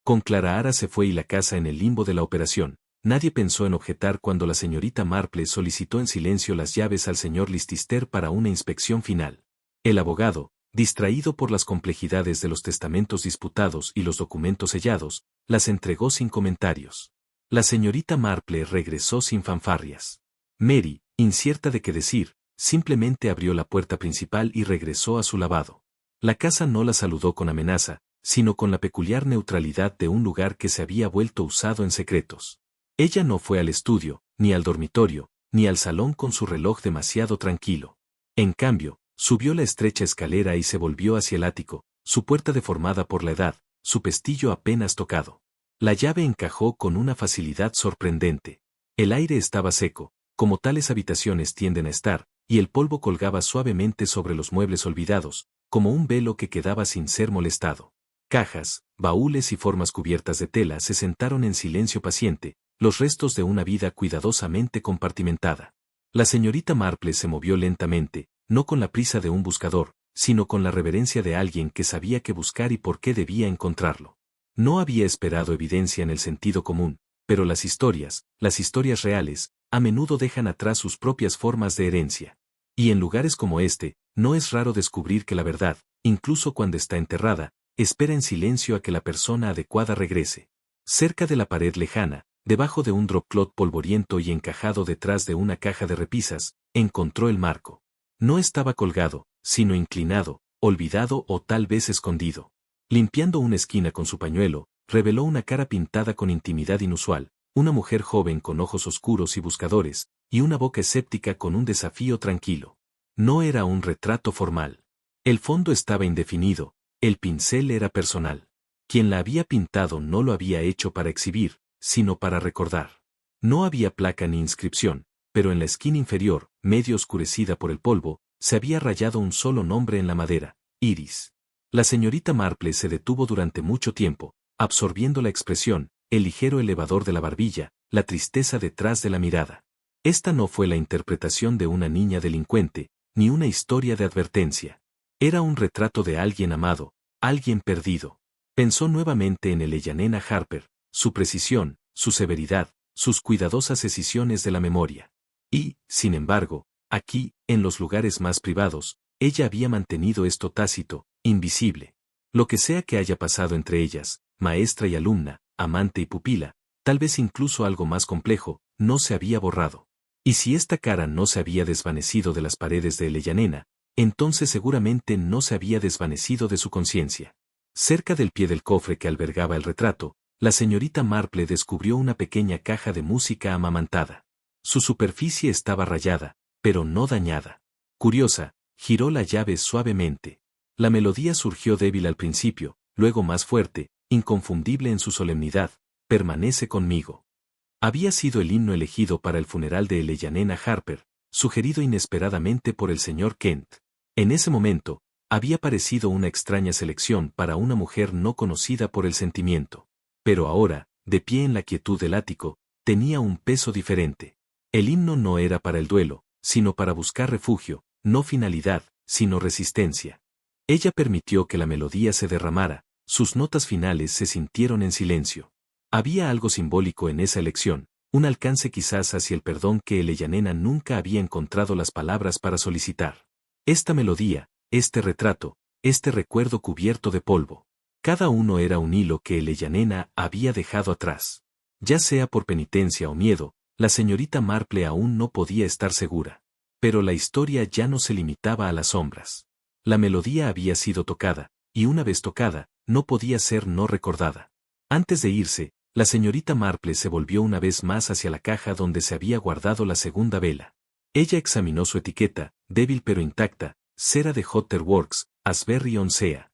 Con Clara Ara se fue y la casa en el limbo de la operación. Nadie pensó en objetar cuando la señorita Marple solicitó en silencio las llaves al señor Listister para una inspección final. El abogado, distraído por las complejidades de los testamentos disputados y los documentos sellados, las entregó sin comentarios. La señorita Marple regresó sin fanfarrias. Mary, incierta de qué decir, simplemente abrió la puerta principal y regresó a su lavado. La casa no la saludó con amenaza, sino con la peculiar neutralidad de un lugar que se había vuelto usado en secretos. Ella no fue al estudio, ni al dormitorio, ni al salón con su reloj demasiado tranquilo. En cambio, subió la estrecha escalera y se volvió hacia el ático, su puerta deformada por la edad, su pestillo apenas tocado. La llave encajó con una facilidad sorprendente. El aire estaba seco, como tales habitaciones tienden a estar, y el polvo colgaba suavemente sobre los muebles olvidados, como un velo que quedaba sin ser molestado. Cajas, baúles y formas cubiertas de tela se sentaron en silencio paciente, los restos de una vida cuidadosamente compartimentada. La señorita Marple se movió lentamente, no con la prisa de un buscador, sino con la reverencia de alguien que sabía qué buscar y por qué debía encontrarlo. No había esperado evidencia en el sentido común, pero las historias reales, a menudo dejan atrás sus propias formas de herencia. Y en lugares como este, no es raro descubrir que la verdad, incluso cuando está enterrada, espera en silencio a que la persona adecuada regrese. Cerca de la pared lejana, debajo de un dropcloth polvoriento y encajado detrás de una caja de repisas, encontró el marco. No estaba colgado, sino inclinado, olvidado o tal vez escondido. Limpiando una esquina con su pañuelo, reveló una cara pintada con intimidad inusual, una mujer joven con ojos oscuros y buscadores, y una boca escéptica con un desafío tranquilo. No era un retrato formal. El fondo estaba indefinido, el pincel era personal. Quien la había pintado no lo había hecho para exhibir, sino para recordar. No había placa ni inscripción, pero en la esquina inferior, medio oscurecida por el polvo, se había rayado un solo nombre en la madera, Iris. La señorita Marple se detuvo durante mucho tiempo, absorbiendo la expresión, el ligero elevador de la barbilla, la tristeza detrás de la mirada. Esta no fue la interpretación de una niña delincuente, ni una historia de advertencia. Era un retrato de alguien amado, alguien perdido. Pensó nuevamente en Eleanor Harper, su precisión, su severidad, sus cuidadosas escisiones de la memoria. Y, sin embargo, aquí, en los lugares más privados, ella había mantenido esto tácito, invisible. Lo que sea que haya pasado entre ellas, maestra y alumna, amante y pupila, tal vez incluso algo más complejo, no se había borrado. Y si esta cara no se había desvanecido de las paredes de Eleyanena, entonces seguramente no se había desvanecido de su conciencia. Cerca del pie del cofre que albergaba el retrato, la señorita Marple descubrió una pequeña caja de música amamantada. Su superficie estaba rayada, pero no dañada. Curiosa, giró la llave suavemente. La melodía surgió débil al principio, luego más fuerte, inconfundible en su solemnidad. Permanece conmigo. Había sido el himno elegido para el funeral de Eleyanena Harper, sugerido inesperadamente por el señor Kent. En ese momento, había parecido una extraña selección para una mujer no conocida por el sentimiento. Pero ahora, de pie en la quietud del ático, tenía un peso diferente. El himno no era para el duelo, sino para buscar refugio, no finalidad, sino resistencia. Ella permitió que la melodía se derramara, sus notas finales se sintieron en silencio. Había algo simbólico en esa elección, un alcance quizás hacia el perdón que Eleyanena nunca había encontrado las palabras para solicitar. Esta melodía, este retrato, este recuerdo cubierto de polvo. Cada uno era un hilo que Eleyanena había dejado atrás. Ya sea por penitencia o miedo, la señorita Marple aún no podía estar segura. Pero la historia ya no se limitaba a las sombras. La melodía había sido tocada, y una vez tocada, no podía ser no recordada. Antes de irse, la señorita Marple se volvió una vez más hacia la caja donde se había guardado la segunda vela. Ella examinó su etiqueta, débil pero intacta, cera de Hotter Works, Asbury-on-Sea.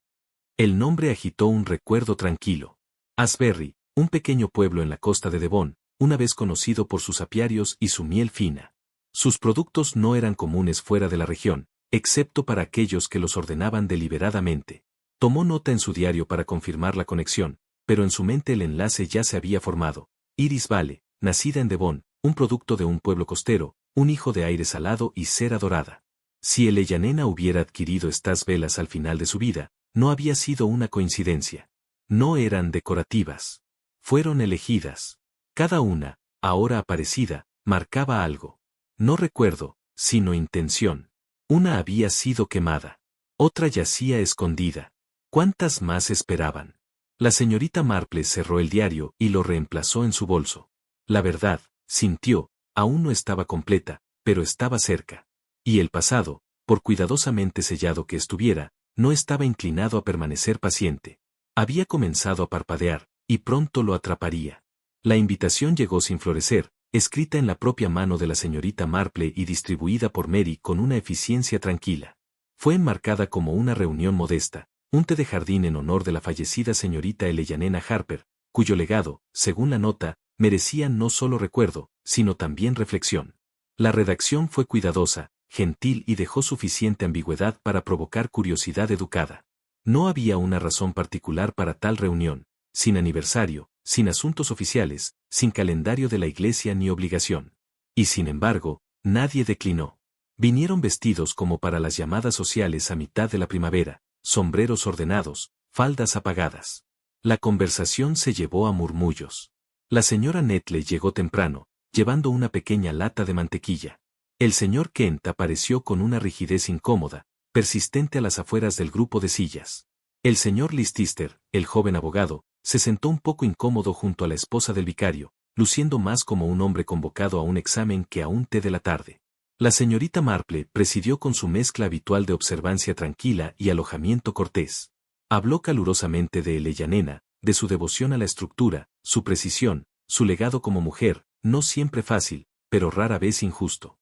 El nombre agitó un recuerdo tranquilo. Asbury, un pequeño pueblo en la costa de Devon, una vez conocido por sus apiarios y su miel fina. Sus productos no eran comunes fuera de la región, excepto para aquellos que los ordenaban deliberadamente. Tomó nota en su diario para confirmar la conexión, pero en su mente el enlace ya se había formado. Iris Vale, nacida en Devon, un producto de un pueblo costero, un hijo de aire salado y cera dorada. Si Eleyanena hubiera adquirido estas velas al final de su vida, no había sido una coincidencia. No eran decorativas. Fueron elegidas. Cada una, ahora aparecida, marcaba algo. No recuerdo, sino intención. Una había sido quemada. Otra yacía escondida. ¿Cuántas más esperaban? La señorita Marple cerró el diario y lo reemplazó en su bolso. La verdad, sintió, aún no estaba completa, pero estaba cerca. Y el pasado, por cuidadosamente sellado que estuviera, no estaba inclinado a permanecer paciente. Había comenzado a parpadear, y pronto lo atraparía. La invitación llegó sin florecer, escrita en la propia mano de la señorita Marple y distribuida por Mary con una eficiencia tranquila. Fue enmarcada como una reunión modesta, un té de jardín en honor de la fallecida señorita Eleyanena Harper, cuyo legado, según la nota, merecía no solo recuerdo, sino también reflexión. La redacción fue cuidadosa, gentil y dejó suficiente ambigüedad para provocar curiosidad educada. No había una razón particular para tal reunión, sin aniversario, sin asuntos oficiales, sin calendario de la iglesia ni obligación. Y sin embargo, nadie declinó. Vinieron vestidos como para las llamadas sociales a mitad de la primavera, sombreros ordenados, faldas apagadas. La conversación se llevó a murmullos. La señora Netley llegó temprano, llevando una pequeña lata de mantequilla. El señor Kent apareció con una rigidez incómoda, persistente a las afueras del grupo de sillas. El señor Listister, el joven abogado, se sentó un poco incómodo junto a la esposa del vicario, luciendo más como un hombre convocado a un examen que a un té de la tarde. La señorita Marple presidió con su mezcla habitual de observancia tranquila y alojamiento cortés. Habló calurosamente de Eleyanena, de su devoción a la estructura, su precisión, su legado como mujer, no siempre fácil, pero rara vez injusto.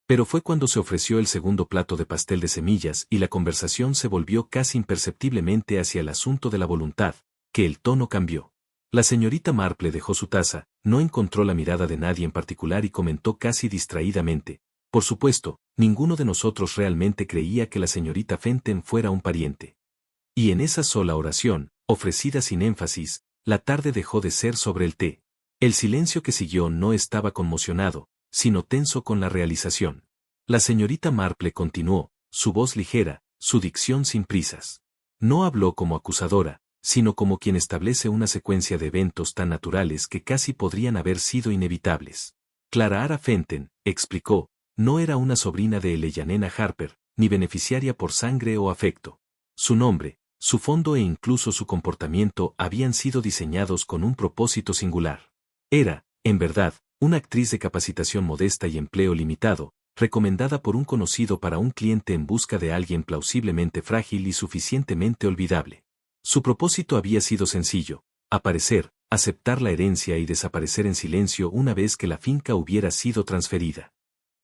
Pero fue cuando se ofreció el segundo plato de pastel de semillas y la conversación se volvió casi imperceptiblemente hacia el asunto de la voluntad, que el tono cambió. La señorita Marple dejó su taza, no encontró la mirada de nadie en particular y comentó casi distraídamente: por supuesto, ninguno de nosotros realmente creía que la señorita Fenton fuera un pariente. Y en esa sola oración, ofrecida sin énfasis, la tarde dejó de ser sobre el té. El silencio que siguió no estaba conmocionado, sino tenso con la realización. La señorita Marple continuó, su voz ligera, su dicción sin prisas. No habló como acusadora, sino como quien establece una secuencia de eventos tan naturales que casi podrían haber sido inevitables. Clara Fenton, explicó, no era una sobrina de Eleyanena Harper, ni beneficiaria por sangre o afecto. Su nombre, su fondo e incluso su comportamiento habían sido diseñados con un propósito singular. Era, en verdad, una actriz de capacitación modesta y empleo limitado, recomendada por un conocido para un cliente en busca de alguien plausiblemente frágil y suficientemente olvidable. Su propósito había sido sencillo: aparecer, aceptar la herencia y desaparecer en silencio una vez que la finca hubiera sido transferida.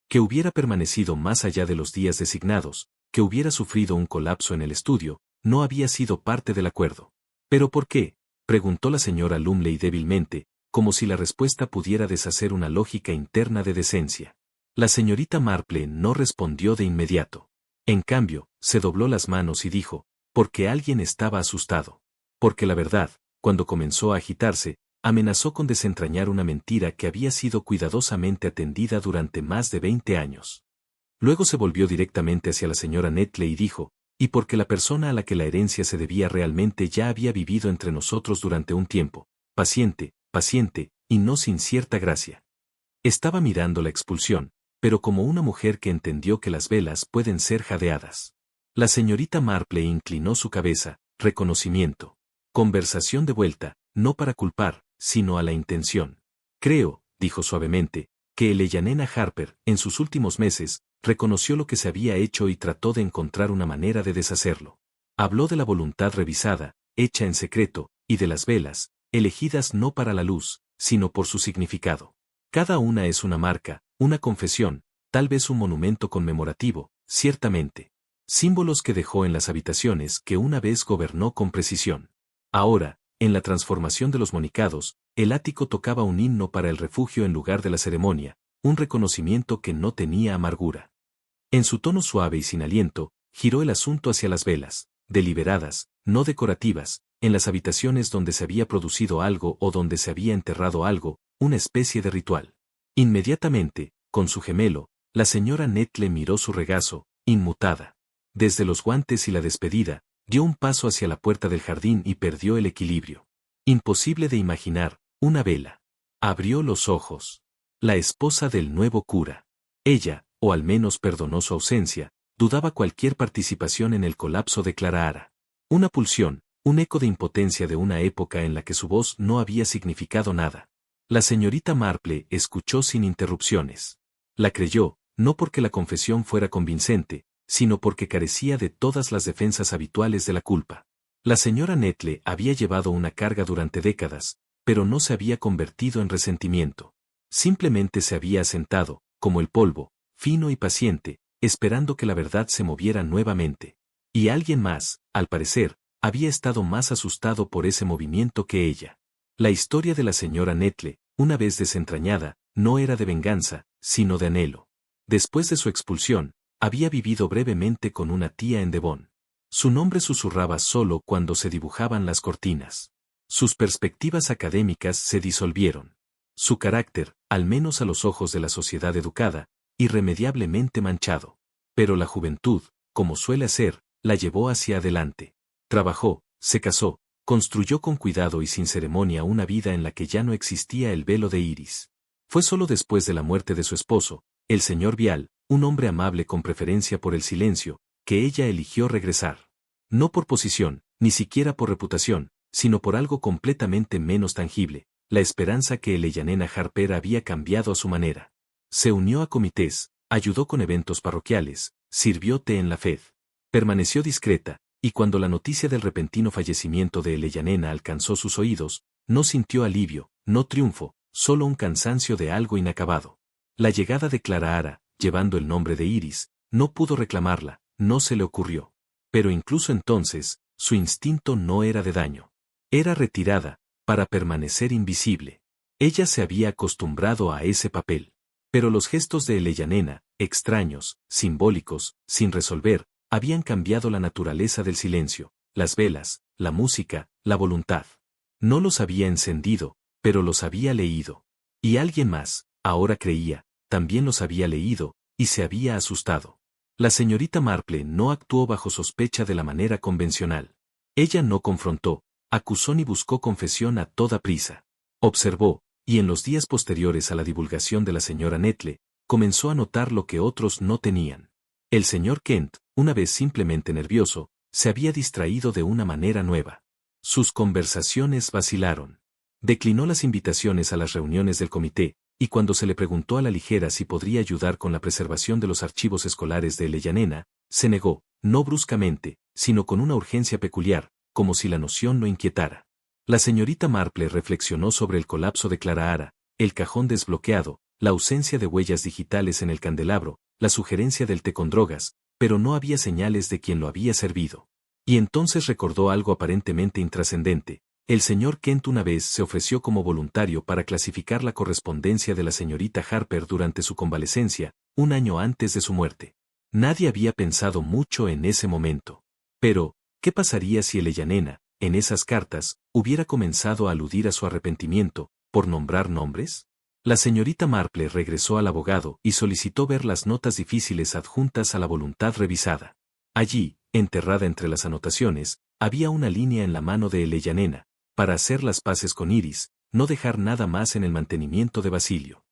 Que hubiera permanecido más allá de los días designados, que hubiera sufrido un colapso en el estudio, no había sido parte del acuerdo. ¿Pero por qué?, preguntó la señora Lumley débilmente, como si la respuesta pudiera deshacer una lógica interna de decencia. La señorita Marple no respondió de inmediato. En cambio, se dobló las manos y dijo: porque alguien estaba asustado. Porque la verdad, cuando comenzó a agitarse, amenazó con desentrañar una mentira que había sido cuidadosamente atendida durante más de 20 años. Luego se volvió directamente hacia la señora Netley y dijo: y porque la persona a la que la herencia se debía realmente ya había vivido entre nosotros durante un tiempo, paciente, y no sin cierta gracia. Estaba mirando la expulsión, pero como una mujer que entendió que las velas pueden ser jadeadas. La señorita Marple inclinó su cabeza: reconocimiento. Conversación de vuelta, no para culpar, sino a la intención. Creo, dijo suavemente, que Eleanor Harper, en sus últimos meses, reconoció lo que se había hecho y trató de encontrar una manera de deshacerlo. Habló de la voluntad revisada, hecha en secreto, y de las velas, elegidas no para la luz, sino por su significado. Cada una es una marca, una confesión, tal vez un monumento conmemorativo, ciertamente. Símbolos que dejó en las habitaciones que una vez gobernó con precisión. Ahora, en la transformación de los monicados, el ático tocaba un himno para el refugio en lugar de la ceremonia, un reconocimiento que no tenía amargura. En su tono suave y sin aliento, giró el asunto hacia las velas, deliberadas, no decorativas, en las habitaciones donde se había producido algo o donde se había enterrado algo, una especie de ritual. Inmediatamente, con su gemelo, la señora Netley miró su regazo, inmutada. Desde los guantes y la despedida, dio un paso hacia la puerta del jardín y perdió el equilibrio. Imposible de imaginar, una vela. Abrió los ojos. La esposa del nuevo cura. Ella, o al menos perdonó su ausencia, dudaba cualquier participación en el colapso de Clara Ara. Una pulsión, un eco de impotencia de una época en la que su voz no había significado nada. La señorita Marple escuchó sin interrupciones. La creyó, no porque la confesión fuera convincente, sino porque carecía de todas las defensas habituales de la culpa. La señora Netley había llevado una carga durante décadas, pero no se había convertido en resentimiento. Simplemente se había asentado, como el polvo, fino y paciente, esperando que la verdad se moviera nuevamente. Y alguien más, al parecer, había estado más asustado por ese movimiento que ella. La historia de la señora Netley, una vez desentrañada, no era de venganza, sino de anhelo. Después de su expulsión, había vivido brevemente con una tía en Devon. Su nombre susurraba solo cuando se dibujaban las cortinas. Sus perspectivas académicas se disolvieron. Su carácter, al menos a los ojos de la sociedad educada, irremediablemente manchado. Pero la juventud, como suele ser, la llevó hacia adelante. Trabajó, se casó, construyó con cuidado y sin ceremonia una vida en la que ya no existía el velo de iris. Fue solo después de la muerte de su esposo, el señor Vial, un hombre amable con preferencia por el silencio, que ella eligió regresar. No por posición, ni siquiera por reputación, sino por algo completamente menos tangible, la esperanza que Eleanor Harper había cambiado a su manera. Se unió a comités, ayudó con eventos parroquiales, sirvió té en la Fed. Permaneció discreta, y cuando la noticia del repentino fallecimiento de Eleanor alcanzó sus oídos, no sintió alivio, no triunfo, solo un cansancio de algo inacabado. La llegada de Clara Ara, llevando el nombre de Iris, no pudo reclamarla, no se le ocurrió. Pero incluso entonces, su instinto no era de daño. Era retirada, para permanecer invisible. Ella se había acostumbrado a ese papel. Pero los gestos de Eleanor, extraños, simbólicos, sin resolver, habían cambiado la naturaleza del silencio, las velas, la música, la voluntad. No los había encendido, pero los había leído. Y alguien más, ahora creía, también los había leído, y se había asustado. La señorita Marple no actuó bajo sospecha de la manera convencional. Ella no confrontó, acusó ni buscó confesión a toda prisa. Observó, y en los días posteriores a la divulgación de la señora Netley, comenzó a notar lo que otros no tenían. El señor Kent, una vez simplemente nervioso, se había distraído de una manera nueva. Sus conversaciones vacilaron. Declinó las invitaciones a las reuniones del comité, y cuando se le preguntó a la ligera si podría ayudar con la preservación de los archivos escolares de Eleyanena, se negó, no bruscamente, sino con una urgencia peculiar, como si la noción lo inquietara. La señorita Marple reflexionó sobre el colapso de Clara, el cajón desbloqueado, la ausencia de huellas digitales en el candelabro, la sugerencia del té con drogas, pero no había señales de quien lo había servido. Y entonces recordó algo aparentemente intrascendente. El señor Kent una vez se ofreció como voluntario para clasificar la correspondencia de la señorita Harper durante su convalecencia, un año antes de su muerte. Nadie había pensado mucho en ese momento. Pero, ¿qué pasaría si Eleyanena, en esas cartas, hubiera comenzado a aludir a su arrepentimiento, por nombrar nombres? La señorita Marple regresó al abogado y solicitó ver las notas difíciles adjuntas a la voluntad revisada. Allí, enterrada entre las anotaciones, había una línea en la mano de Eleyanena, para hacer las paces con Iris, no dejar nada más en el mantenimiento de Basilio.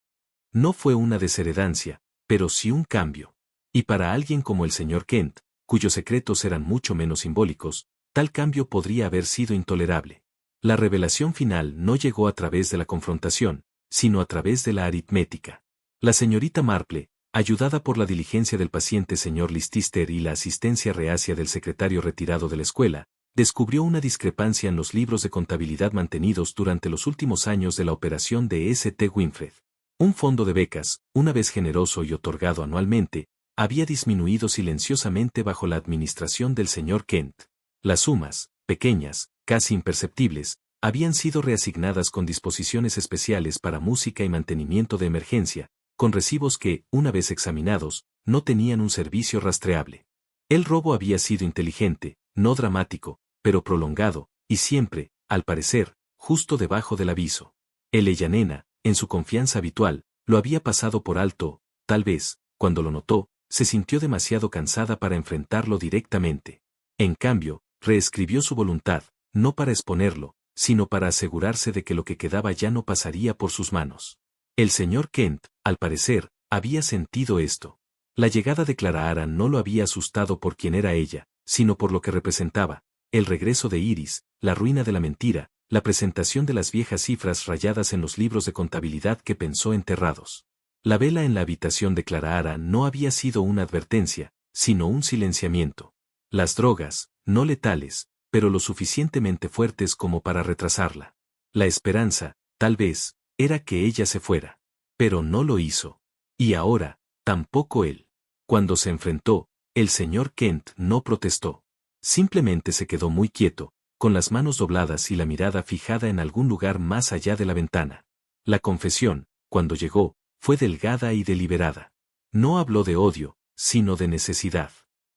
No fue una desheredancia, pero sí un cambio. Y para alguien como el señor Kent, cuyos secretos eran mucho menos simbólicos, tal cambio podría haber sido intolerable. La revelación final no llegó a través de la confrontación, sino a través de la aritmética. La señorita Marple, ayudada por la diligencia del paciente señor Listister y la asistencia reacia del secretario retirado de la escuela, descubrió una discrepancia en los libros de contabilidad mantenidos durante los últimos años de la operación de St. Winfred. Un fondo de becas, una vez generoso y otorgado anualmente, había disminuido silenciosamente bajo la administración del señor Kent. Las sumas, pequeñas, casi imperceptibles, habían sido reasignadas con disposiciones especiales para música y mantenimiento de emergencia, con recibos que, una vez examinados, no tenían un servicio rastreable. El robo había sido inteligente, no dramático, pero prolongado, y siempre, al parecer, justo debajo del aviso. Eleyanena, en su confianza habitual, lo había pasado por alto, tal vez, cuando lo notó, se sintió demasiado cansada para enfrentarlo directamente. En cambio, reescribió su voluntad, no para exponerlo, sino para asegurarse de que lo que quedaba ya no pasaría por sus manos. El señor Kent, al parecer, había sentido esto. La llegada de Clara no lo había asustado por quien era ella, sino por lo que representaba, el regreso de Iris, la ruina de la mentira, la presentación de las viejas cifras rayadas en los libros de contabilidad que pensó enterrados. La vela en la habitación de Clara no había sido una advertencia, sino un silenciamiento. Las drogas, no letales, pero lo suficientemente fuertes como para retrasarla. La esperanza, tal vez, era que ella se fuera. Pero no lo hizo. Y ahora, tampoco él. Cuando se enfrentó, el señor Kent no protestó. Simplemente se quedó muy quieto, con las manos dobladas y la mirada fijada en algún lugar más allá de la ventana. La confesión, cuando llegó, fue delgada y deliberada. No habló de odio, sino de necesidad.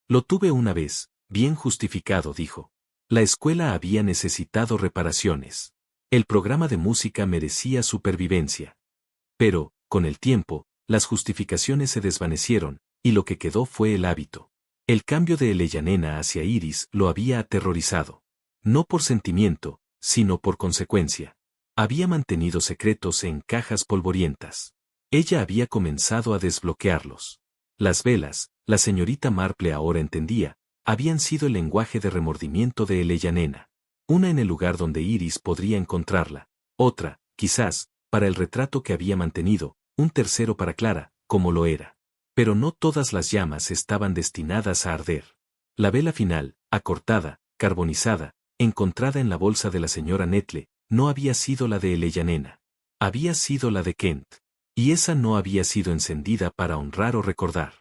Lo tuve una vez, bien justificado, dijo. La escuela había necesitado reparaciones. El programa de música merecía supervivencia. Pero, con el tiempo, las justificaciones se desvanecieron, y lo que quedó fue el hábito. El cambio de Eleyanena hacia Iris lo había aterrorizado. No por sentimiento, sino por consecuencia. Había mantenido secretos en cajas polvorientas. Ella había comenzado a desbloquearlos. Las velas, la señorita Marple ahora entendía, habían sido el lenguaje de remordimiento de Eleyanena. Una en el lugar donde Iris podría encontrarla, otra, quizás, para el retrato que había mantenido, un tercero para Clara, como lo era. Pero no todas las llamas estaban destinadas a arder. La vela final, acortada, carbonizada, encontrada en la bolsa de la señora Netle, no había sido la de Eleyanena. Había sido la de Kent. Y esa no había sido encendida para honrar o recordar.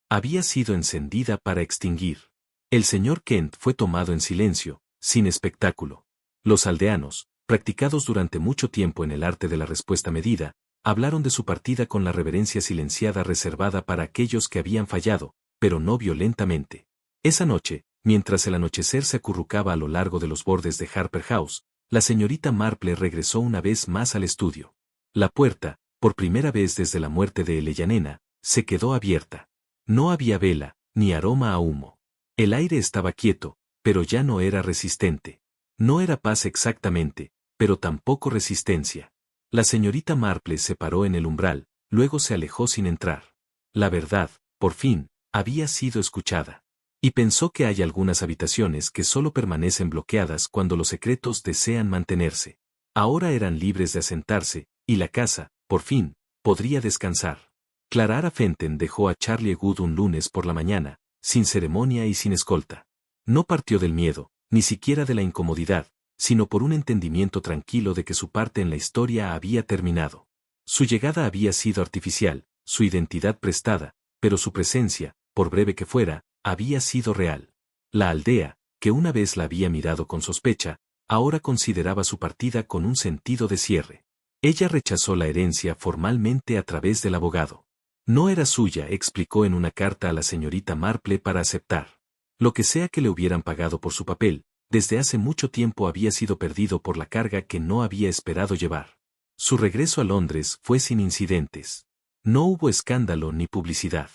Había sido encendida para extinguir. El señor Kent fue tomado en silencio, sin espectáculo. Los aldeanos, practicados durante mucho tiempo en el arte de la respuesta medida, hablaron de su partida con la reverencia silenciada reservada para aquellos que habían fallado, pero no violentamente. Esa noche, mientras el anochecer se acurrucaba a lo largo de los bordes de Harper House, la señorita Marple regresó una vez más al estudio. La puerta, por primera vez desde la muerte de Eleyanena, se quedó abierta. No había vela, ni aroma a humo. El aire estaba quieto, pero ya no era resistente. No era paz exactamente, pero tampoco resistencia. La señorita Marple se paró en el umbral, luego se alejó sin entrar. La verdad, por fin, había sido escuchada. Y pensó que hay algunas habitaciones que solo permanecen bloqueadas cuando los secretos desean mantenerse. Ahora eran libres de asentarse, y la casa, por fin, podría descansar. Clara Fenton dejó a Charlie Good un lunes por la mañana, sin ceremonia y sin escolta. No partió del miedo, ni siquiera de la incomodidad, sino por un entendimiento tranquilo de que su parte en la historia había terminado. Su llegada había sido artificial, su identidad prestada, pero su presencia, por breve que fuera, había sido real. La aldea, que una vez la había mirado con sospecha, ahora consideraba su partida con un sentido de cierre. Ella rechazó la herencia formalmente a través del abogado. No era suya, explicó en una carta a la señorita Marple para aceptar. Lo que sea que le hubieran pagado por su papel, desde hace mucho tiempo había sido perdido por la carga que no había esperado llevar. Su regreso a Londres fue sin incidentes. No hubo escándalo ni publicidad.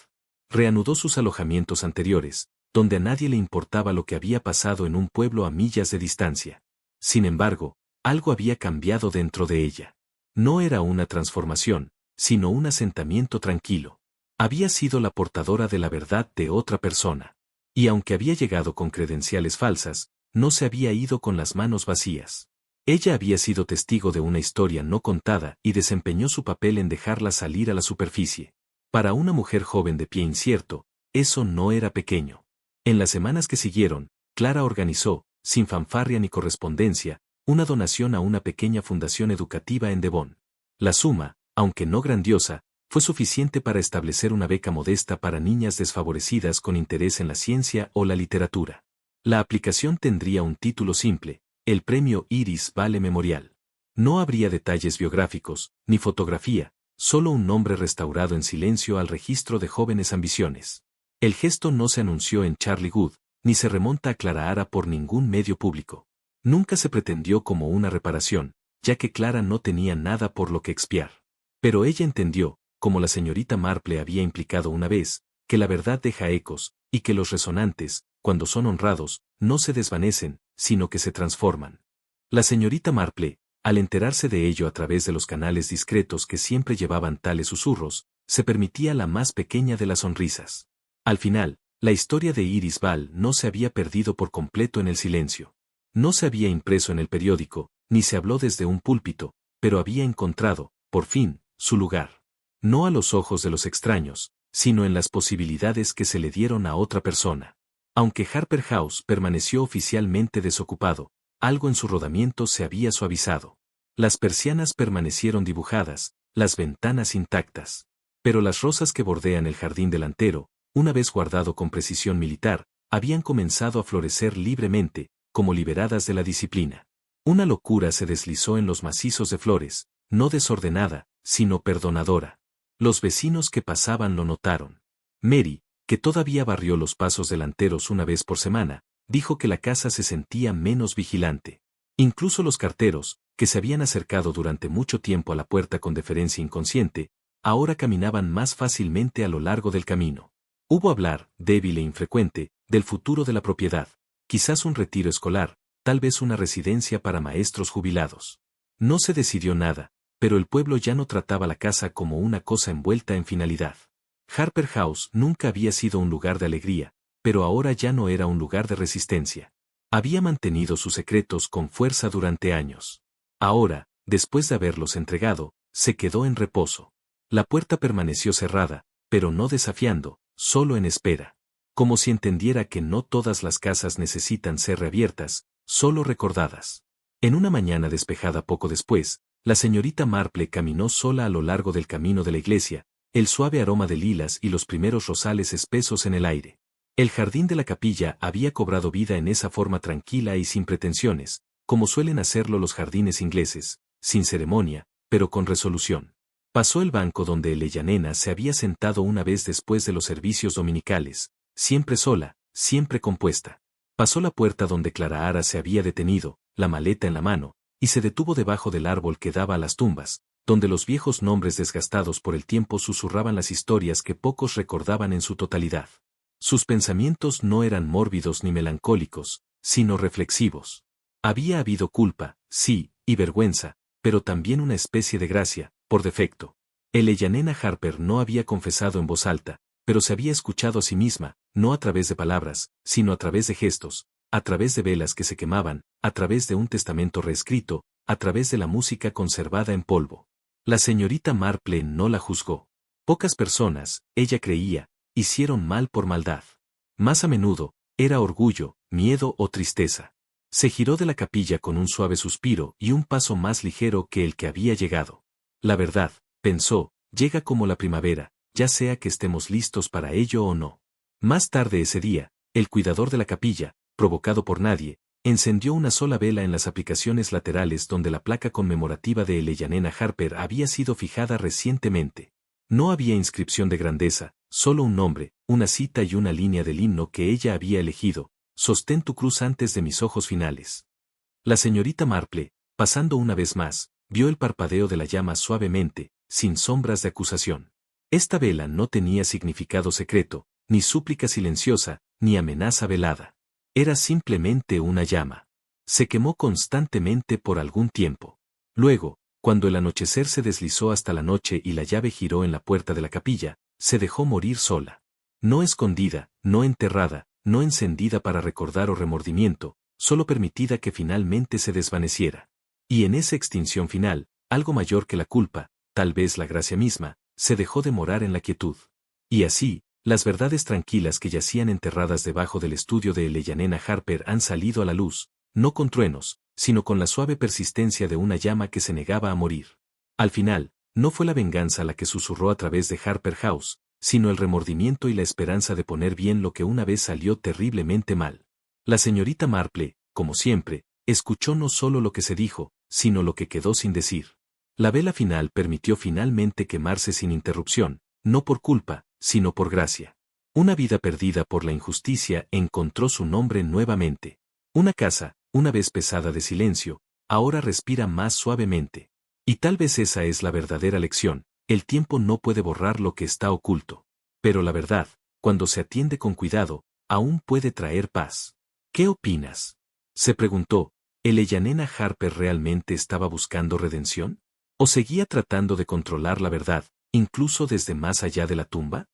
Reanudó sus alojamientos anteriores, donde a nadie le importaba lo que había pasado en un pueblo a millas de distancia. Sin embargo, algo había cambiado dentro de ella. No era una transformación, sino un asentamiento tranquilo. Había sido la portadora de la verdad de otra persona. Y aunque había llegado con credenciales falsas, no se había ido con las manos vacías. Ella había sido testigo de una historia no contada y desempeñó su papel en dejarla salir a la superficie. Para una mujer joven de pie incierto, eso no era pequeño. En las semanas que siguieron, Clara organizó, sin fanfarria ni correspondencia, una donación a una pequeña fundación educativa en Devon. La suma, aunque no grandiosa, fue suficiente para establecer una beca modesta para niñas desfavorecidas con interés en la ciencia o la literatura. La aplicación tendría un título simple, el Premio Iris Vale Memorial. No habría detalles biográficos, ni fotografía, solo un nombre restaurado en silencio al registro de jóvenes ambiciones. El gesto no se anunció en Charlie Good, ni se remonta a Clara por ningún medio público. Nunca se pretendió como una reparación, ya que Clara no tenía nada por lo que expiar. Pero ella entendió, como la señorita Marple había implicado una vez, que la verdad deja ecos, y que los resonantes, cuando son honrados, no se desvanecen, sino que se transforman. La señorita Marple, al enterarse de ello a través de los canales discretos que siempre llevaban tales susurros, se permitía la más pequeña de las sonrisas. Al final, la historia de Iris Val no se había perdido por completo en el silencio. No se había impreso en el periódico, ni se habló desde un púlpito, pero había encontrado, por fin, su lugar. No a los ojos de los extraños, sino en las posibilidades que se le dieron a otra persona. Aunque Harper House permaneció oficialmente desocupado, algo en su rodamiento se había suavizado. Las persianas permanecieron dibujadas, las ventanas intactas. Pero las rosas que bordean el jardín delantero, una vez guardado con precisión militar, habían comenzado a florecer libremente, como liberadas de la disciplina. Una locura se deslizó en los macizos de flores, no desordenada, sino perdonadora. Los vecinos que pasaban lo notaron. Mary, que todavía barrió los pasos delanteros una vez por semana, dijo que la casa se sentía menos vigilante. Incluso los carteros, que se habían acercado durante mucho tiempo a la puerta con deferencia inconsciente, ahora caminaban más fácilmente a lo largo del camino. Hubo hablar, débil e infrecuente, del futuro de la propiedad, quizás un retiro escolar, tal vez una residencia para maestros jubilados. No se decidió nada, pero el pueblo ya no trataba la casa como una cosa envuelta en finalidad. Harper House nunca había sido un lugar de alegría, pero ahora ya no era un lugar de resistencia. Había mantenido sus secretos con fuerza durante años. Ahora, después de haberlos entregado, se quedó en reposo. La puerta permaneció cerrada, pero no desafiando, solo en espera. Como si entendiera que no todas las casas necesitan ser reabiertas, solo recordadas. En una mañana despejada poco después, la señorita Marple caminó sola a lo largo del camino de la iglesia, el suave aroma de lilas y los primeros rosales espesos en el aire. El jardín de la capilla había cobrado vida en esa forma tranquila y sin pretensiones, como suelen hacerlo los jardines ingleses, sin ceremonia, pero con resolución. Pasó el banco donde Eleyanena se había sentado una vez después de los servicios dominicales, siempre sola, siempre compuesta. Pasó la puerta donde Clara se había detenido, la maleta en la mano, y se detuvo debajo del árbol que daba a las tumbas, donde los viejos nombres desgastados por el tiempo susurraban las historias que pocos recordaban en su totalidad. Sus pensamientos no eran mórbidos ni melancólicos, sino reflexivos. Había habido culpa, sí, y vergüenza, pero también una especie de gracia, por defecto. Eleyanena Harper no había confesado en voz alta, pero se había escuchado a sí misma, no a través de palabras, sino a través de gestos, a través de velas que se quemaban, a través de un testamento reescrito, a través de la música conservada en polvo. La señorita Marple no la juzgó. Pocas personas, ella creía, hicieron mal por maldad. Más a menudo, era orgullo, miedo o tristeza. Se giró de la capilla con un suave suspiro y un paso más ligero que el que había llegado. La verdad, pensó, llega como la primavera, ya sea que estemos listos para ello o no. Más tarde ese día, el cuidador de la capilla, provocado por nadie, encendió una sola vela en las aplicaciones laterales donde la placa conmemorativa de Eleanor Harper había sido fijada recientemente. No había inscripción de grandeza, solo un nombre, una cita y una línea del himno que ella había elegido: sostén tu cruz antes de mis ojos finales. La señorita Marple, pasando una vez más, vio el parpadeo de la llama suavemente, sin sombras de acusación. Esta vela no tenía significado secreto, ni súplica silenciosa, ni amenaza velada. Era simplemente una llama. Se quemó constantemente por algún tiempo. Luego, cuando el anochecer se deslizó hasta la noche y la llave giró en la puerta de la capilla, se dejó morir sola. No escondida, no enterrada, no encendida para recordar o remordimiento, solo permitida que finalmente se desvaneciera. Y en esa extinción final, algo mayor que la culpa, tal vez la gracia misma, se dejó de morar en la quietud. Y así, las verdades tranquilas que yacían enterradas debajo del estudio de Eleanor Harper han salido a la luz, no con truenos, sino con la suave persistencia de una llama que se negaba a morir. Al final, no fue la venganza la que susurró a través de Harper House, sino el remordimiento y la esperanza de poner bien lo que una vez salió terriblemente mal. La señorita Marple, como siempre, escuchó no solo lo que se dijo, sino lo que quedó sin decir. La vela final permitió finalmente quemarse sin interrupción, no por culpa, sino por gracia. Una vida perdida por la injusticia encontró su nombre nuevamente. Una casa, una vez pesada de silencio, ahora respira más suavemente. Y tal vez esa es la verdadera lección: el tiempo no puede borrar lo que está oculto. Pero la verdad, cuando se atiende con cuidado, aún puede traer paz. ¿Qué opinas?, se preguntó. ¿Eleanor Harper realmente estaba buscando redención? ¿O seguía tratando de controlar la verdad, incluso desde más allá de la tumba?